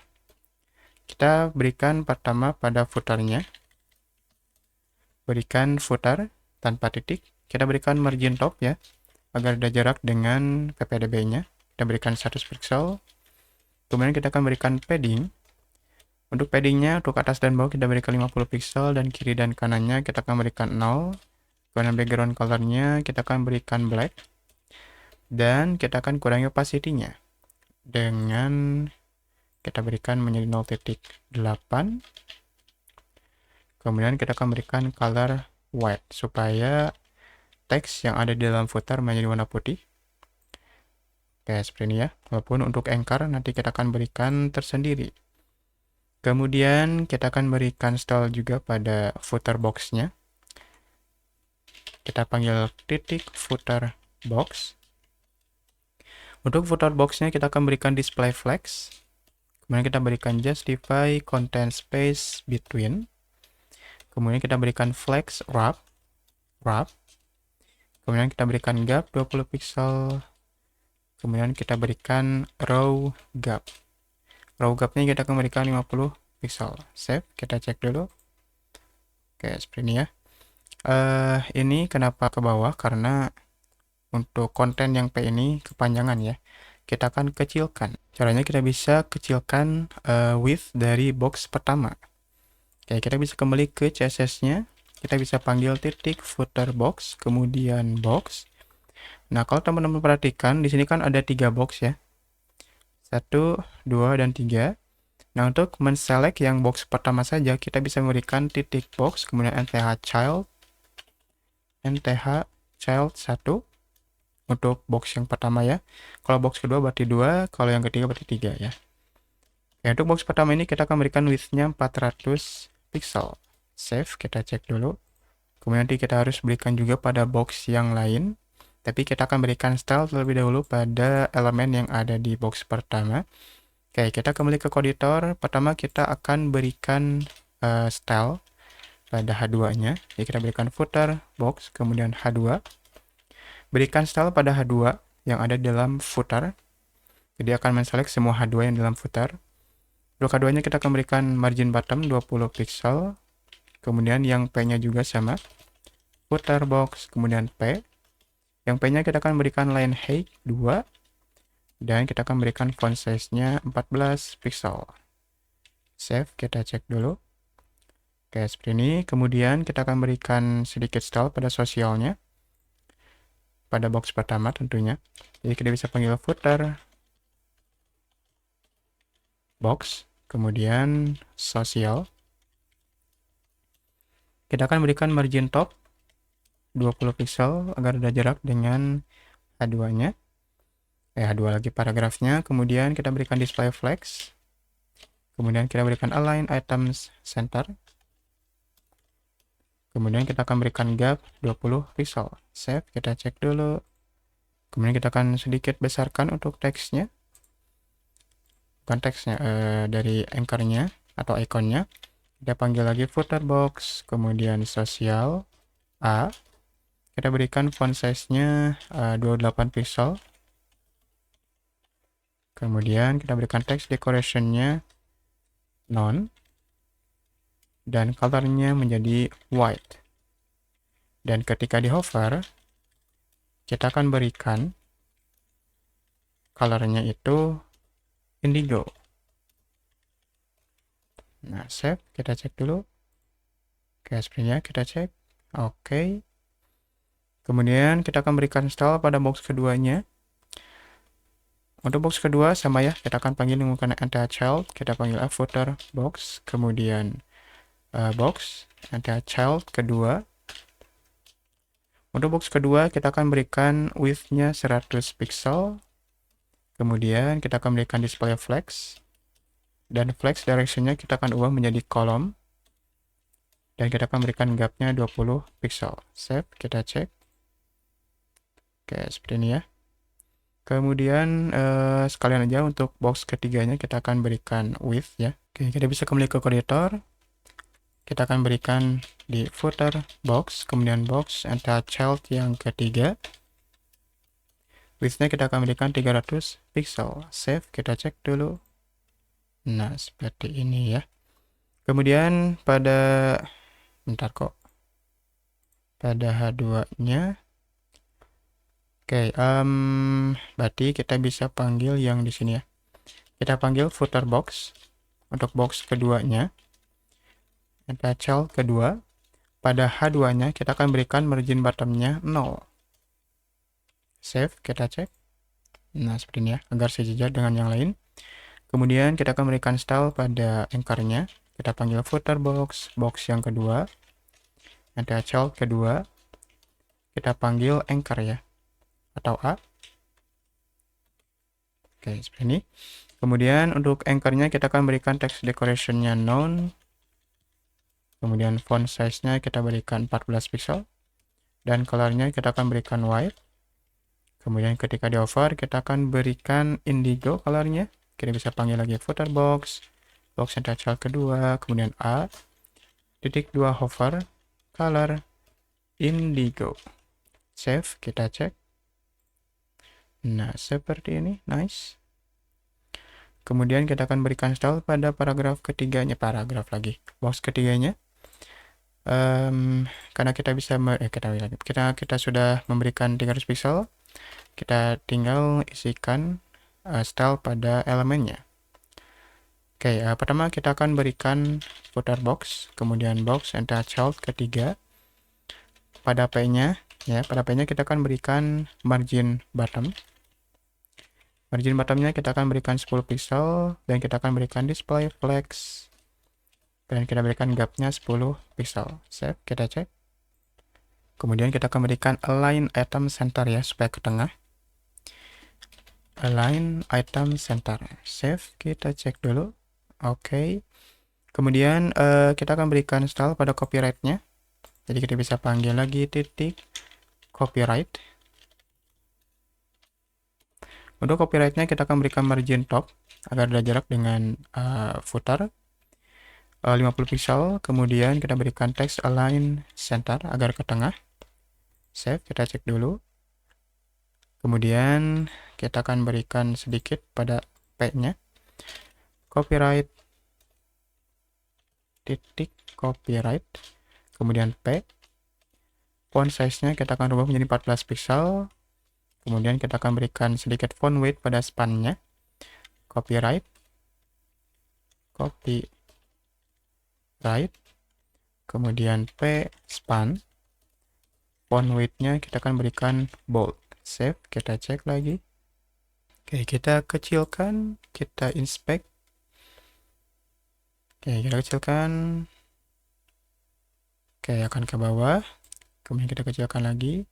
Kita berikan pertama pada footernya. Berikan footer tanpa titik. Kita berikan margin top ya, agar ada jarak dengan ppdb-nya. Kita berikan 100 pixel. Kemudian kita akan berikan padding. Untuk paddingnya, untuk atas dan bawah kita berikan 50 pixel, dan kiri dan kanannya kita akan berikan 0. Kemudian background colornya kita akan berikan black. Dan kita akan kurangi opacity-nya dengan kita berikan menjadi 0.8. Kemudian kita akan berikan color white supaya teks yang ada di dalam footer menjadi warna putih. Oke, seperti ini ya. Walaupun untuk anchor nanti kita akan berikan tersendiri. Kemudian kita akan berikan style juga pada footer box-nya. Kita panggil titik footer box. Untuk footer box-nya kita akan berikan display flex. Kemudian kita berikan justify content space between. Kemudian kita berikan flex wrap. Kemudian kita berikan gap 20 pixel. Kemudian kita berikan row gap. Row gapnya kita akan berikan 50 pixel. Save, kita cek dulu. Oke, seperti ini ya. Ini kenapa ke bawah? Karena untuk konten yang P ini kepanjangan ya. Kita akan kecilkan. Caranya kita bisa kecilkan width dari box pertama. Oke, kita bisa kembali ke CSS-nya. Kita bisa panggil titik footer box, kemudian box. Nah, kalau teman-teman perhatikan, di sini kan ada 3 box ya. 1, 2, dan 3. Nah, untuk men-select yang box pertama saja, kita bisa memberikan titik box, kemudian nth child 1 untuk box yang pertama ya. Kalau box kedua berarti 2, kalau yang ketiga berarti 3 ya. Ya, untuk box pertama ini kita akan berikan width-nya 400 pixel. Save, kita cek dulu. Kemudian nanti kita harus berikan juga pada box yang lain. Tapi kita akan berikan style terlebih dahulu pada elemen yang ada di box pertama. Oke, kita kembali ke editor. Pertama kita akan berikan style pada H2-nya. Jadi kita berikan footer, box, kemudian H2. Berikan style pada H2 yang ada di dalam footer. Jadi akan menselect semua H2 yang dalam footer. Untuk H2-nya kita akan berikan margin bottom 20 pixel. Kemudian yang P-nya juga sama. Footer box, kemudian P. Yang P-nya kita akan berikan line height 2. Dan kita akan berikan font size-nya 14 pixel. Save, kita cek dulu. Oke, seperti ini. Kemudian kita akan berikan sedikit style pada sosialnya. Pada box pertama tentunya. Jadi kita bisa panggil footer box, kemudian sosial. Kita akan berikan margin top 20 pixel agar ada jarak dengan H2-nya. H2 lagi paragrafnya. Kemudian kita berikan display flex. Kemudian kita berikan align items center. Kemudian kita akan berikan gap 20 pixel. Save, kita cek dulu. Kemudian kita akan sedikit besarkan untuk teksnya. Bukan teksnya, dari anchor-nya atau ikonnya. Kita panggil lagi footer box, kemudian sosial A. Kita berikan font size-nya 28 pixel. Kemudian kita berikan text decoration-nya none. Dan color-nya menjadi white. Dan ketika di hover, kita akan berikan color-nya itu indigo. Nah, save, kita cek dulu. Oke, sepertinya kita cek. Oke. Kemudian kita akan berikan style pada box keduanya. Untuk box kedua sama ya, kita akan panggil menggunakan nth child. Kita panggil footer box, kemudian box nth child kedua. Untuk box kedua kita akan berikan width-nya 100 pixel. Kemudian kita akan berikan display flex. dan flex direction-nya kita akan ubah menjadi kolom, dan kita akan berikan gap-nya 20 pixel. Save, kita cek. Oke, seperti ini ya. Kemudian sekalian aja untuk box ketiganya kita akan berikan width ya. Oke, kita bisa kembali ke editor. Kita akan berikan di footer box, kemudian box entire child yang ketiga. Width-nya kita akan berikan 300 pixel. Save, kita cek dulu. Nah, seperti ini ya. Kemudian pada pada H2-nya, oke, berarti kita bisa panggil yang di sini ya. Kita panggil footer box untuk box keduanya. Entire child kedua. Pada H2-nya kita akan berikan margin bottom-nya 0. Save, kita cek. Nah, seperti ini ya, agar sejajar dengan yang lain. Kemudian kita akan berikan style pada anchor-nya. Kita panggil footer box, box yang kedua. Entire child kedua. Kita panggil anchor ya, atau A. Oke, seperti ini. Kemudian untuk anchor-nya kita akan berikan text decoration-nya none. Kemudian font size-nya kita berikan 14 pixel. Dan color-nya kita akan berikan white. Kemudian ketika di hover kita akan berikan indigo color-nya. Kita bisa panggil lagi footer box, box entire child kedua, kemudian A, titik 2 hover, color, indigo. Save, kita cek. Nah, seperti ini, nice. Kemudian kita akan berikan style pada paragraf ketiganya, box ketiganya. Karena kita bisa kita sudah memberikan 300 pixel, kita tinggal isikan style pada elemennya. Oke, pertama kita akan berikan footer box, kemudian box entire child ketiga. Pada P-nya ya, kita akan berikan margin bottom. Margin bottomnya kita akan berikan 10 pixel, dan kita akan berikan display flex, dan kita berikan gapnya 10 pixel. Save, kita cek. Kemudian kita akan berikan align item center ya, supaya ke tengah. Align item center. Save, kita cek dulu. Oke. Kemudian kita akan berikan style pada copyright-nya. Jadi kita bisa panggil lagi titik copyright. Untuk copyright-nya kita akan berikan margin top agar ada jarak dengan footer 50 pixel. Kemudian kita berikan text align center agar ke tengah. Save, kita cek dulu. Kemudian kita akan berikan sedikit pada P-nya. Copyright titik copyright. Kemudian P. Font size-nya kita akan rubah menjadi 14 pixel. Kemudian kita akan berikan sedikit font weight pada span-nya. Copyright. Kemudian P span. Font weight-nya kita akan berikan bold. Save, kita cek lagi. Oke, kita kecilkan, kita inspect. Oke, kita kecilkan. Oke, akan ke bawah. Kemudian kita kecilkan lagi.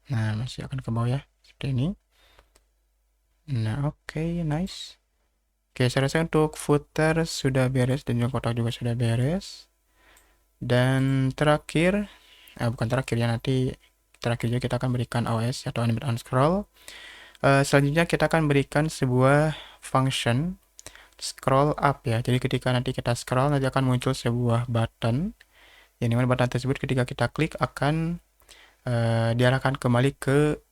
Nah, masih akan ke bawah ya, seperti ini. Nah, oke, nice. Oke, saya rasa untuk footer sudah beres dan juga kotak juga sudah beres. Dan terakhir, bukan terakhir ya, nanti terakhir juga kita akan berikan OS atau animate on scroll. Selanjutnya kita akan berikan sebuah function scroll up ya. Jadi ketika nanti kita scroll, nanti akan muncul sebuah button, yang dimana button tersebut ketika kita klik akan diarahkan kembali ke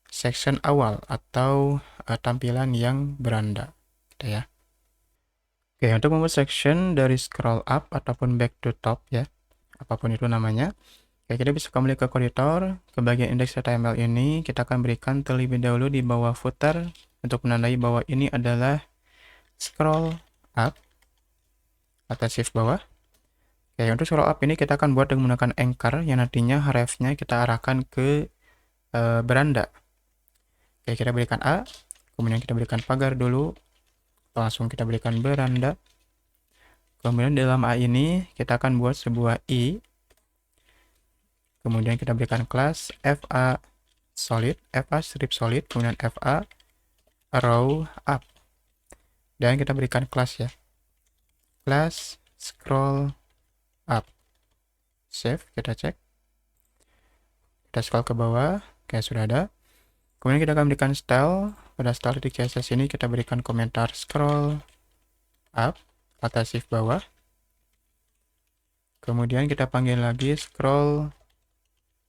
section awal atau tampilan yang beranda gitu ya. Oke, untuk membuat section dari scroll up ataupun back to top ya, apapun itu namanya. Oke, kita bisa kembali ke editor. Ke bagian index.html ini kita akan berikan terlebih dahulu di bawah footer untuk menandai bahwa ini adalah scroll up atau shift bawah. Oke, untuk scroll up ini kita akan buat dengan menggunakan anchor yang nantinya href-nya kita arahkan ke beranda. Oke, kita berikan A, kemudian kita berikan pagar dulu, langsung kita berikan beranda. Kemudian dalam A ini kita akan buat sebuah I. Kemudian kita berikan kelas FA solid, FA strip solid, kemudian FA row up. Dan kita berikan kelas ya. Kelas scroll up. Save, kita cek. Kita scroll ke bawah, oke sudah ada. Kemudian kita akan berikan style. Pada style di CSS ini kita berikan komentar scroll up, atas shift bawah. Kemudian kita panggil lagi scroll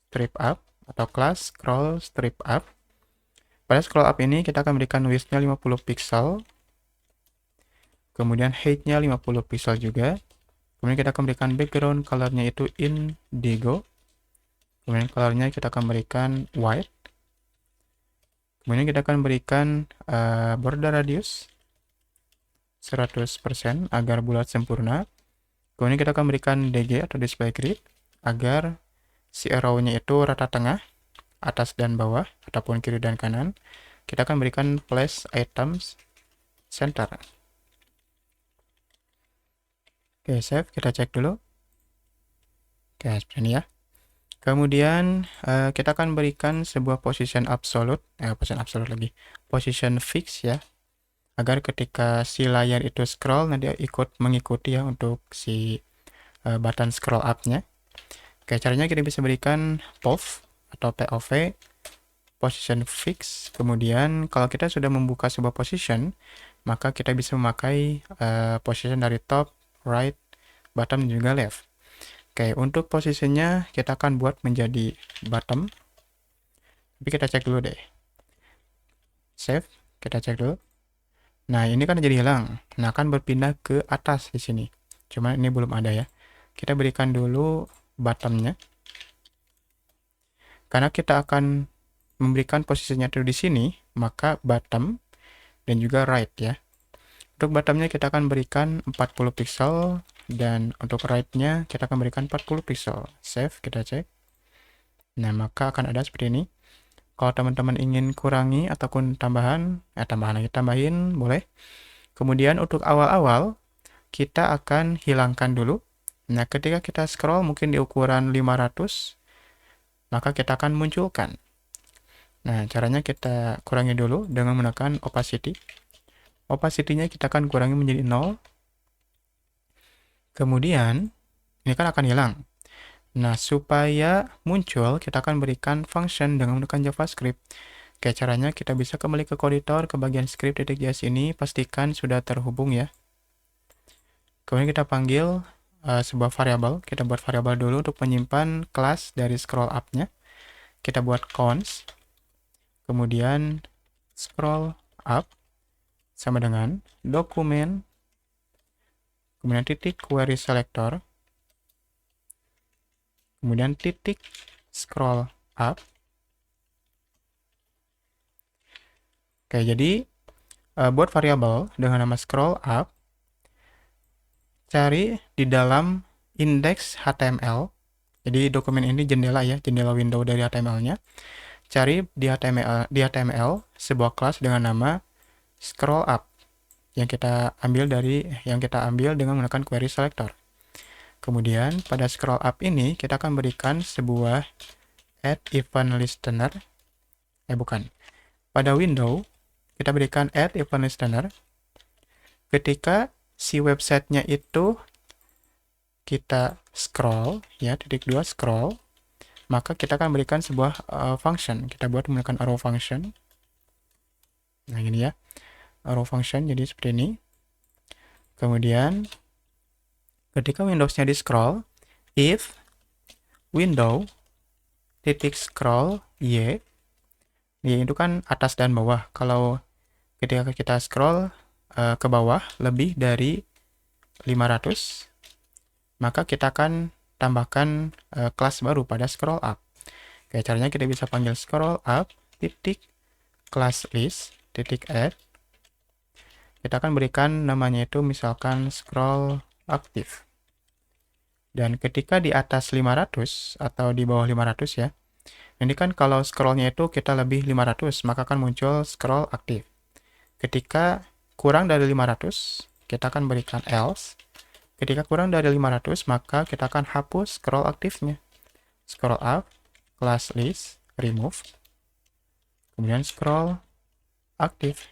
strip up atau kelas scroll strip up. Pada scroll up ini kita akan berikan width-nya 50 pixel. Kemudian height-nya 50 pixel juga. Kemudian kita akan berikan background color-nya itu indigo. Kemudian color-nya kita akan berikan white. Kemudian kita akan berikan border radius 100% agar bulat sempurna. Kemudian kita akan berikan DG atau display grid agar si arrow-nya itu rata tengah, atas dan bawah, ataupun kiri dan kanan. Kita akan berikan place items center. Oke, save. Kita cek dulu. Oke, seperti ini ya. Kemudian kita akan berikan sebuah position absolute position fix ya, agar ketika si layar itu scroll nanti mengikuti ya untuk si button scroll up-nya. Oke, caranya kita bisa berikan POV atau POV position fix. Kemudian kalau kita sudah membuka sebuah position, maka kita bisa memakai position dari top, right, bottom, dan juga left. Oke, untuk posisinya kita akan buat menjadi bottom. Tapi kita cek dulu deh. Save, kita cek dulu. Nah, ini kan jadi hilang. Nah, akan berpindah ke atas di sini. Cuma ini belum ada ya. Kita berikan dulu bottomnya. Karena kita akan memberikan posisinya itu di sini, maka bottom dan juga right ya. Untuk bottomnya kita akan berikan 40 pixel. Dan untuk right-nya kita akan berikan 40 pixel. Save, kita cek. Nah, maka akan ada seperti ini. Kalau teman-teman ingin kurangi ataupun tambahin boleh. Kemudian untuk awal-awal kita akan hilangkan dulu. Nah, ketika kita scroll mungkin di ukuran 500, maka kita akan munculkan. Nah, caranya kita kurangi dulu dengan menekan opacity. Opacity-nya kita akan kurangi menjadi 0. Kemudian, ini kan akan hilang. Nah, supaya muncul, kita akan berikan function dengan menggunakan JavaScript. Oke, caranya kita bisa kembali ke editor, ke bagian script.js ini, pastikan sudah terhubung ya. Kemudian kita panggil sebuah variabel. Kita buat variabel dulu untuk menyimpan kelas dari scroll up-nya. Kita buat cons. Kemudian scroll up sama dengan dokumen. Kemudian titik query selector, kemudian titik scroll up. Oke, jadi buat variabel dengan nama scroll up, cari di dalam index HTML. Jadi dokumen ini jendela ya, jendela window dari HTML-nya. Cari di HTML sebuah kelas dengan nama scroll up yang kita ambil dengan menggunakan query selector. Kemudian pada scroll up ini kita akan berikan sebuah add event listener. Pada window kita berikan add event listener. Ketika si websitenya itu kita scroll ya, titik 2 scroll, maka kita akan berikan sebuah function. Kita buat menggunakan arrow function. Nah, ini ya. Arrow function jadi seperti ini. Kemudian ketika Windows-nya di scroll, if window titik scroll y itu kan atas dan bawah. Kalau ketika kita scroll ke bawah lebih dari 500, maka kita akan tambahkan kelas baru pada scroll up. Oke, caranya kita bisa panggil scroll up titik class list titik add. Kita akan berikan namanya itu misalkan scroll active. Dan ketika di atas 500 atau di bawah 500 ya, ini kan kalau scrollnya itu kita lebih 500, maka akan muncul scroll active. Ketika kurang dari 500, kita akan berikan else. Ketika kurang dari 500, maka kita akan hapus scroll aktifnya. Scroll up, class list, remove. Kemudian scroll active.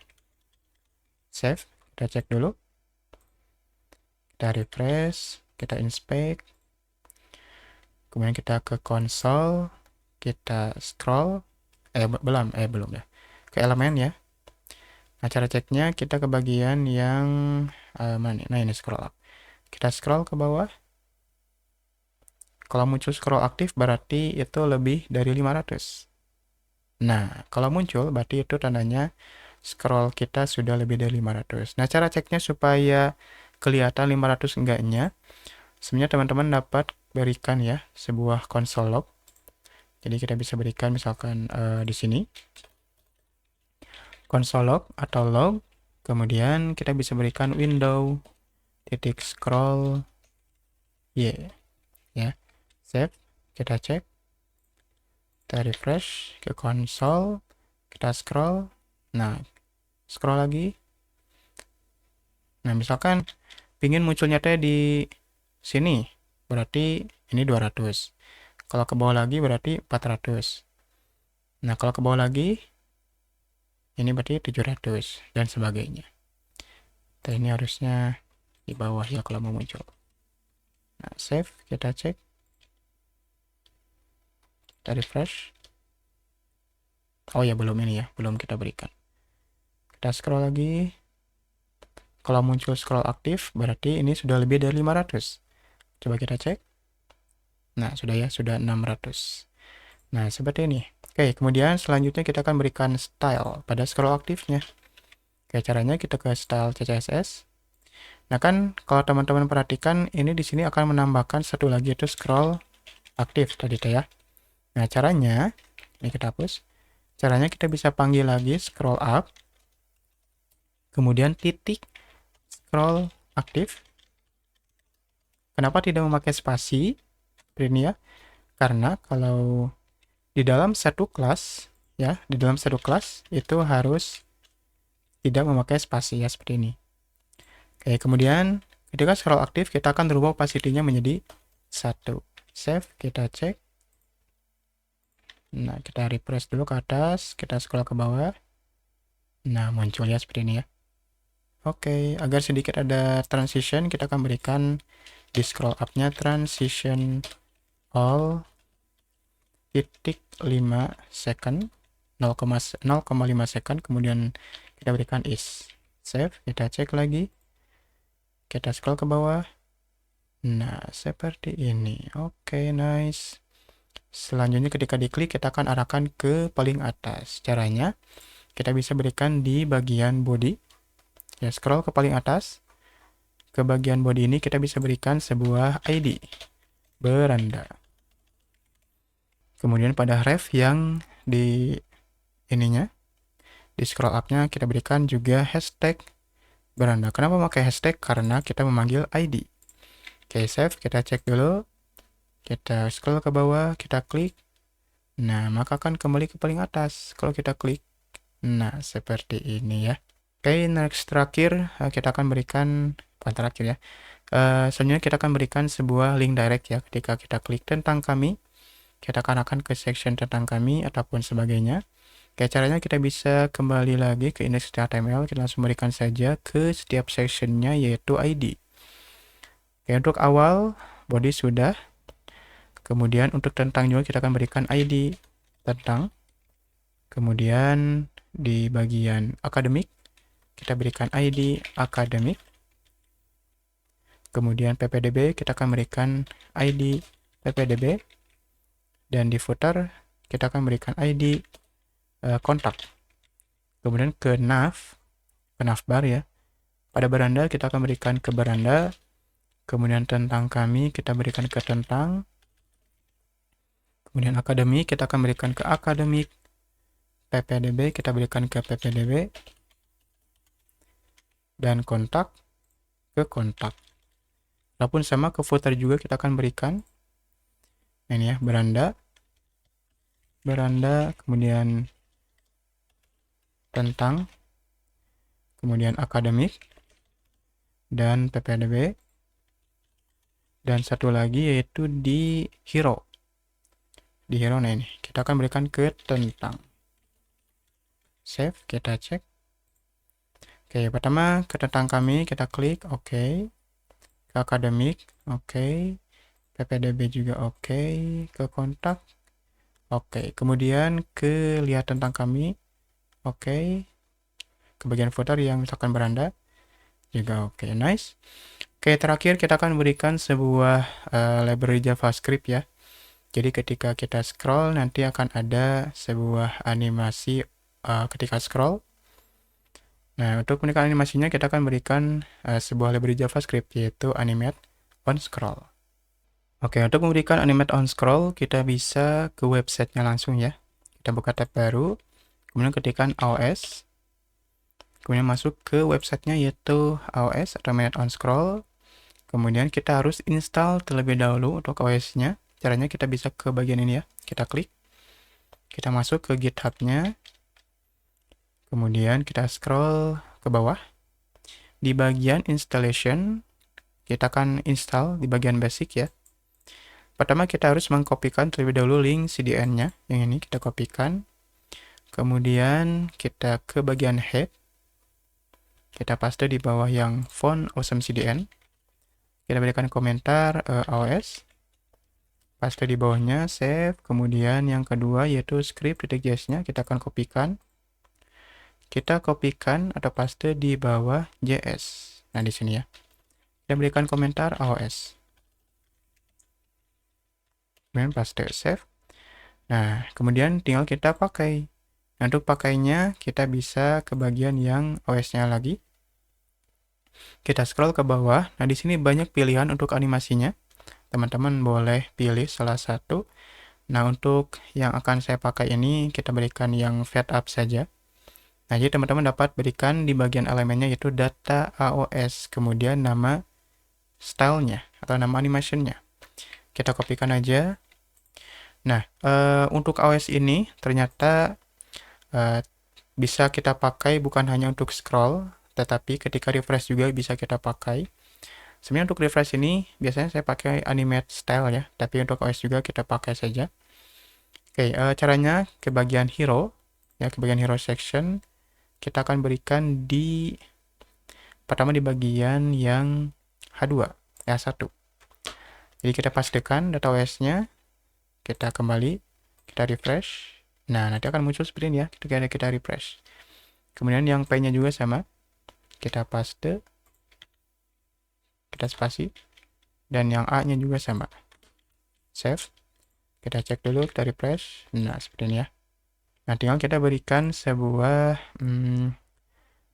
Save, kita cek dulu. Kita refresh, kita inspect. Kemudian kita ke konsol, kita scroll. Belum ya. Ke elemen ya. Nah, cara ceknya kita ke bagian yang mana? Nah, ini scroll up. Kita scroll ke bawah. Kalau muncul scroll aktif berarti itu lebih dari 500. Nah, kalau muncul berarti itu tandanya scroll kita sudah lebih dari 500. Nah, cara ceknya supaya kelihatan 500 enggaknya, sebenarnya teman-teman dapat berikan ya sebuah console log. Jadi kita bisa berikan misalkan di sini console log atau log. Kemudian kita bisa berikan window titik scroll y ya. Save, kita cek, kita refresh ke konsol, kita scroll. Nah, scroll lagi. Nah, misalkan pingin munculnya teh di sini, berarti ini 200. Kalau ke bawah lagi berarti 400. Nah, kalau ke bawah lagi ini berarti 700 dan sebagainya. Nah, ini harusnya di bawah ya kalau mau muncul. Nah, save, kita cek. Kita refresh. Oh ya, belum ini ya, belum kita berikan. Kita scroll lagi. Kalau muncul scroll aktif, berarti ini sudah lebih dari 500. Coba kita cek. Nah, sudah ya, sudah 600. Nah, seperti ini. Oke, kemudian selanjutnya kita akan berikan style pada scroll aktifnya. Oke, caranya kita ke style CSS. Nah, kan kalau teman-teman perhatikan, ini di sini akan menambahkan satu lagi yaitu scroll aktif tadi ya. Nah, caranya, ini kita hapus. Caranya kita bisa panggil lagi scroll up. Kemudian titik scroll aktif. Kenapa tidak memakai spasi? Ini ya. Karena kalau di dalam satu kelas ya, di dalam satu kelas itu harus tidak memakai spasi ya seperti ini. Oke, kemudian ketika scroll aktif kita akan berubah opacity-nya menjadi 1. Save, kita cek. Nah, kita refresh dulu ke atas, kita scroll ke bawah. Nah, muncul ya seperti ini ya. Oke, agar sedikit ada transition, kita akan berikan di scroll up-nya transition all titik 5 second 0,5 second, kemudian kita berikan is. Save, kita cek lagi, kita scroll ke bawah. Nah, seperti ini. Oke, nice. Selanjutnya ketika diklik kita akan arahkan ke paling atas. Caranya kita bisa berikan di bagian body ya, scroll ke paling atas. Ke bagian body ini kita bisa berikan sebuah ID beranda. Kemudian pada ref yang di ininya, di scroll up-nya kita berikan juga hashtag beranda. Kenapa pakai hashtag? Karena kita memanggil ID. Oke, save, kita cek dulu. Kita scroll ke bawah, kita klik. Nah, maka akan kembali ke paling atas kalau kita klik. Nah, seperti ini ya. Oke, next terakhir kita akan berikan, bukan terakhir ya. Selanjutnya kita akan berikan sebuah link direct ya. Ketika kita klik tentang kami, kita akan ke section tentang kami ataupun sebagainya. Oke, caranya kita bisa kembali lagi ke index.html. Kita langsung berikan saja ke setiap sectionnya yaitu ID. Oke, untuk awal body sudah. Kemudian untuk tentang juga kita akan berikan ID tentang. Kemudian di bagian akademik kita berikan ID akademik. Kemudian ppdb kita akan berikan ID ppdb. Dan di footer kita akan berikan ID kontak. Kemudian ke navbar ya. Pada beranda kita akan berikan ke beranda. Kemudian tentang kami kita berikan ke tentang. Kemudian akademik kita akan berikan ke akademik. ppdb kita berikan ke ppdb. Dan kontak ke kontak. Ataupun sama ke footer juga kita akan berikan. Nah, ini ya, beranda, kemudian tentang, kemudian akademik, dan ppdb. Dan satu lagi yaitu di hero. Di hero, nah ini kita akan berikan ke tentang. Save, kita cek. Oke, pertama ke tentang kami, kita klik oke. Ke akademik, oke. PPDB juga oke. Ke kontak, oke. Kemudian ke lihat tentang kami, oke. Ke bagian footer yang misalkan beranda, juga oke. Nice. Oke, terakhir kita akan berikan sebuah library JavaScript ya. Jadi ketika kita scroll, nanti akan ada sebuah animasi ketika scroll. Nah, untuk memberikan animasinya, kita akan berikan sebuah library JavaScript, yaitu animate on scroll. Oke, untuk memberikan animate on scroll, kita bisa ke websitenya langsung ya. Kita buka tab baru, kemudian ketikkan AOS, kemudian masuk ke websitenya yaitu AOS atau animate on scroll. Kemudian kita harus install terlebih dahulu untuk AOS-nya. Caranya kita bisa ke bagian ini ya, kita klik, kita masuk ke GitHub-nya, kemudian kita scroll ke bawah. Di bagian installation, kita akan install di bagian basic ya. Pertama kita harus mengkopikan terlebih dahulu link CDN-nya, yang ini kita kopikan. Kemudian kita ke bagian head, kita paste di bawah yang font awesome CDN. Kita berikan komentar AOS. Paste di bawahnya, save. Kemudian yang kedua yaitu script.js-nya kita akan kopikan. Kita kopikan atau paste di bawah JS. Nah, di sini ya. Kita berikan komentar AOS. Kemudian paste, save. Nah, kemudian tinggal kita pakai. Nah, untuk pakainya kita bisa ke bagian yang OS-nya lagi. Kita scroll ke bawah. Nah, di sini banyak pilihan untuk animasinya. Teman-teman boleh pilih salah satu. Nah, untuk yang akan saya pakai ini, kita berikan yang fade up saja. Nah, jadi teman-teman dapat berikan di bagian elemennya yaitu data AOS, kemudian nama stylenya atau nama animationnya. Kita kopikan aja. Nah, untuk AOS ini ternyata bisa kita pakai bukan hanya untuk scroll, tetapi ketika refresh juga bisa kita pakai. Sebenarnya untuk refresh ini biasanya saya pakai animate style ya, tapi untuk OS juga kita pakai saja. Oke, caranya ke bagian hero, ya ke bagian hero section, kita akan berikan di pertama di bagian yang H2, H1. Jadi kita pastikan data OS-nya, kita kembali, kita refresh. Nah, nanti akan muncul seperti ini ya, ketika kita refresh. Kemudian yang P-nya juga sama, kita paste, kita spasi, dan yang A-nya juga sama. Save, kita cek dulu, kita refresh. Nah, seperti ini ya. Nah, tinggal kita berikan sebuah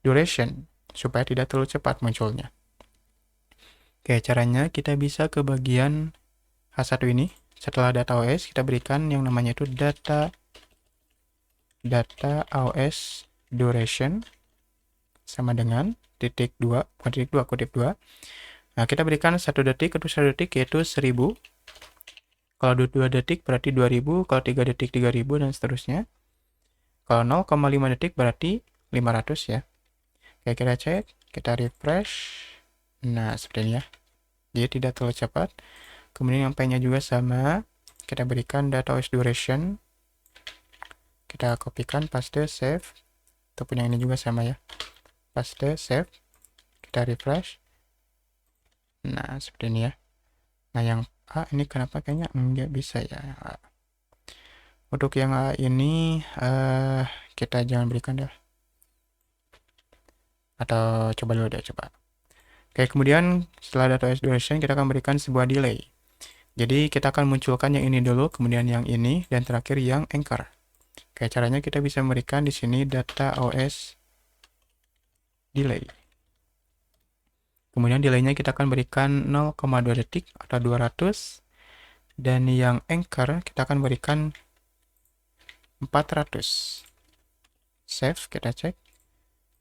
duration, supaya tidak terlalu cepat munculnya. Oke, caranya kita bisa ke bagian H1 ini. Setelah data OS, kita berikan yang namanya itu data AOS duration sama dengan titik 2, bukan titik 2, kutip 2. Nah, kita berikan 1 detik, untuk 1 detik yaitu 1000. Kalau 2 detik berarti 2000, kalau 3 detik 3000, dan seterusnya. Kalau 0,5 detik berarti 500 ya. Oke, kita cek, kita refresh. Nah, seperti ini ya. Jadi tidak terlalu cepat. Kemudian yang P-nya juga sama. Kita berikan data OS duration. Kita kopikan, paste, save. Ataupun yang ini juga sama ya. Paste, save. Kita refresh. Nah, seperti ini ya. Nah, yang A ini kenapa kayaknya enggak bisa ya. Untuk yang A ini kita jangan berikan deh. Atau coba dulu deh, coba. Oke, kemudian setelah data OS duration kita akan berikan sebuah delay. Jadi kita akan munculkan yang ini dulu, kemudian yang ini, dan terakhir yang anchor. Oke, caranya kita bisa memberikan di sini data OS delay. Kemudian delaynya kita akan berikan 0,2 detik atau 200. Dan yang anchor kita akan berikan 400. Save, kita cek.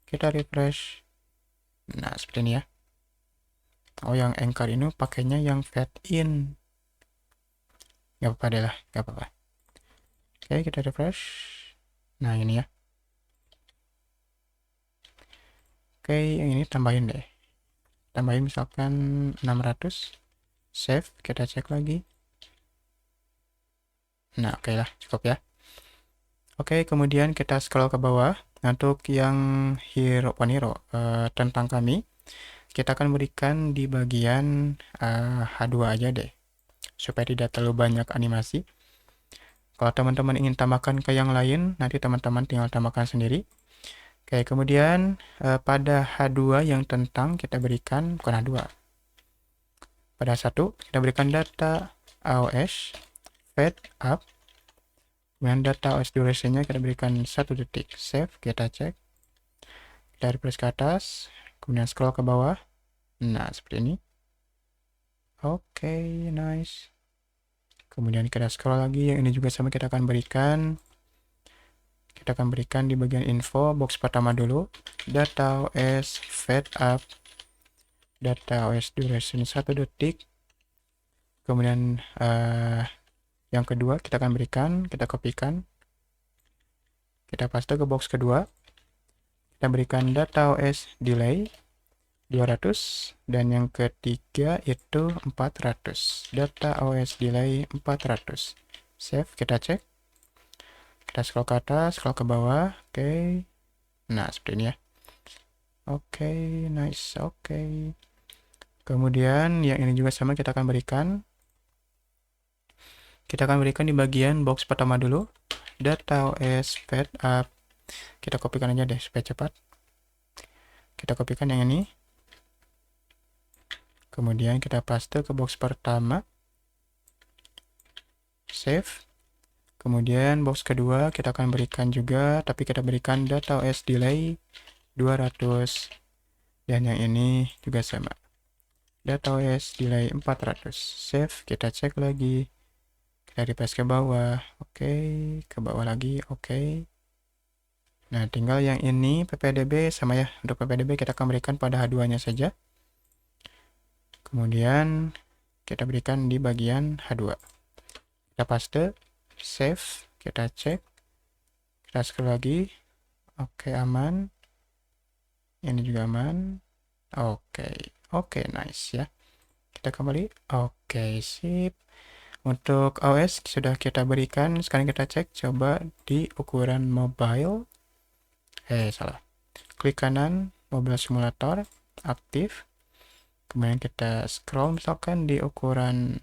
Kita refresh. Nah, seperti ini ya. Oh, yang anchor ini pakainya yang fade in. Gak apa-apa deh lah, gak apa-apa. Oke, kita refresh. Nah, ini ya. Oke, yang ini tambahin deh. Tambahin misalkan 600. Save, kita cek lagi. Nah, oke lah, cukup ya. Oke, kemudian kita scroll ke bawah. Untuk yang tentang kami, kita akan berikan di bagian H2 aja deh, supaya tidak terlalu banyak animasi. Kalau teman-teman ingin tambahkan ke yang lain, nanti teman-teman tinggal tambahkan sendiri. Oke, kemudian pada H2 yang tentang kita berikan, bukan H2. Pada 1, kita berikan data AOS, fed up. Kemudian data OS duration-nya kita berikan 1 detik. Save, kita cek. Kita refresh ke atas, kemudian scroll ke bawah. Nah, seperti ini. Oke, nice. Kemudian kita scroll lagi, yang ini juga sama kita akan berikan. Kita akan berikan di bagian info, box pertama dulu. Data OS fed up. Data OS duration 1 detik. Kemudian yang kedua kita akan berikan, kita kopikan. Kita paste ke box kedua. Kita berikan data OS delay 200 dan yang ketiga itu 400. Data OS delay 400. Save, kita cek. Kita scroll ke atas, scroll ke bawah. Oke. Nah, seperti ini ya. Oke, nice. Oke. Kemudian yang ini juga sama kita akan berikan. Kita akan berikan di bagian box pertama dulu. Data OS fed up. Kita kopikan aja deh supaya cepat. Kita kopikan yang ini. Kemudian kita paste ke box pertama. Save. Kemudian box kedua kita akan berikan juga, tapi kita berikan data OS delay 200. Dan yang ini juga sama. Data OS delay 400. Save, kita cek lagi. Kita refresh ke bawah. Oke, ke bawah lagi. Oke. Nah, tinggal yang ini ppdb sama ya. Untuk ppdb kita akan berikan pada H2-nya saja. Kemudian kita berikan di bagian H2. Kita paste, save, kita cek. Kita scroll lagi. Oke, aman. Ini juga aman. Oke, nice ya. Kita kembali. Oke, sip. Untuk OS sudah kita berikan. Sekarang kita cek coba di ukuran mobile. Salah. Klik kanan, mobile simulator, aktif. Kemudian kita scroll misalkan di ukuran,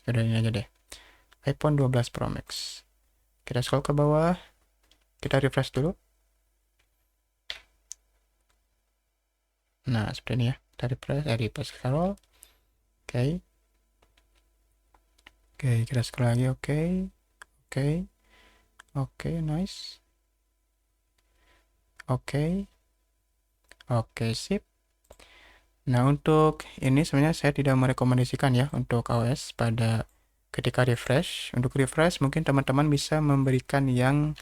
udah ini aja deh, iPhone 12 Pro Max. Kita scroll ke bawah, kita refresh dulu. Nah, seperti ini ya. Kita refresh scroll. Oke, kita scroll lagi. Oke, nice. Oke, sip. Nah, untuk ini sebenarnya saya tidak merekomendasikan ya untuk OS pada ketika refresh. Untuk refresh mungkin teman-teman bisa memberikan yang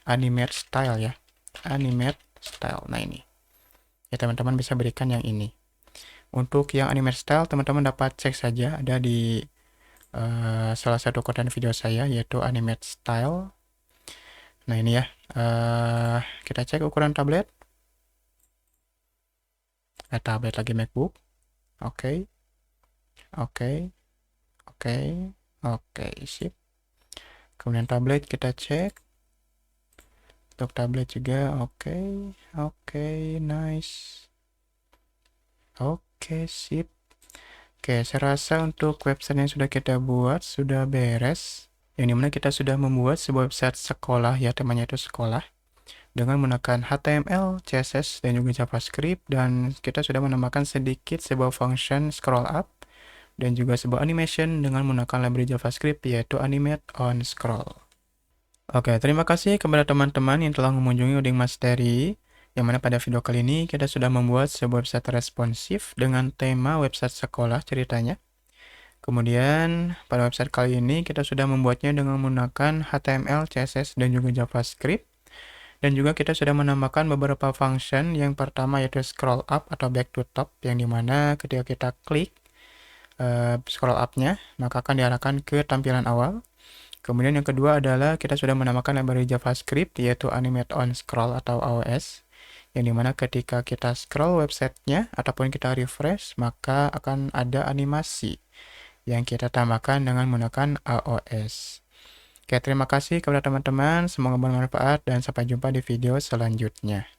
animate style ya. Animate style. Nah, ini. Ya, teman-teman bisa berikan yang ini. Untuk yang animate style, teman-teman dapat cek saja ada di salah satu konten video saya, yaitu animate style. Nah, ini ya. Kita cek ukuran tablet. Tablet lagi MacBook. Oke, sip. Kemudian tablet kita cek. Untuk tablet juga oke, nice. Oke, sip. Oke, saya rasa untuk website yang sudah kita buat sudah beres. Yang dimana kita sudah membuat sebuah website sekolah ya, temanya itu sekolah. Dengan menggunakan HTML, CSS, dan juga JavaScript. Dan kita sudah menambahkan sedikit sebuah function scroll up. Dan juga sebuah animation dengan menggunakan library JavaScript yaitu animate on scroll. Oke, terima kasih kepada teman-teman yang telah mengunjungi Uding Mastery. Yang mana pada video kali ini kita sudah membuat sebuah website responsif dengan tema website sekolah ceritanya. Kemudian pada website kali ini kita sudah membuatnya dengan menggunakan HTML, CSS, dan juga JavaScript. Dan juga kita sudah menambahkan beberapa function. Yang pertama yaitu scroll up atau back to top, yang dimana ketika kita klik scroll up-nya, maka akan diarahkan ke tampilan awal. Kemudian yang kedua adalah kita sudah menambahkan library JavaScript yaitu animate on scroll atau AOS, yang dimana ketika kita scroll websitenya ataupun kita refresh, maka akan ada animasi yang kita tambahkan dengan menggunakan AOS. Oke, terima kasih kepada teman-teman. Semoga bermanfaat dan sampai jumpa di video selanjutnya.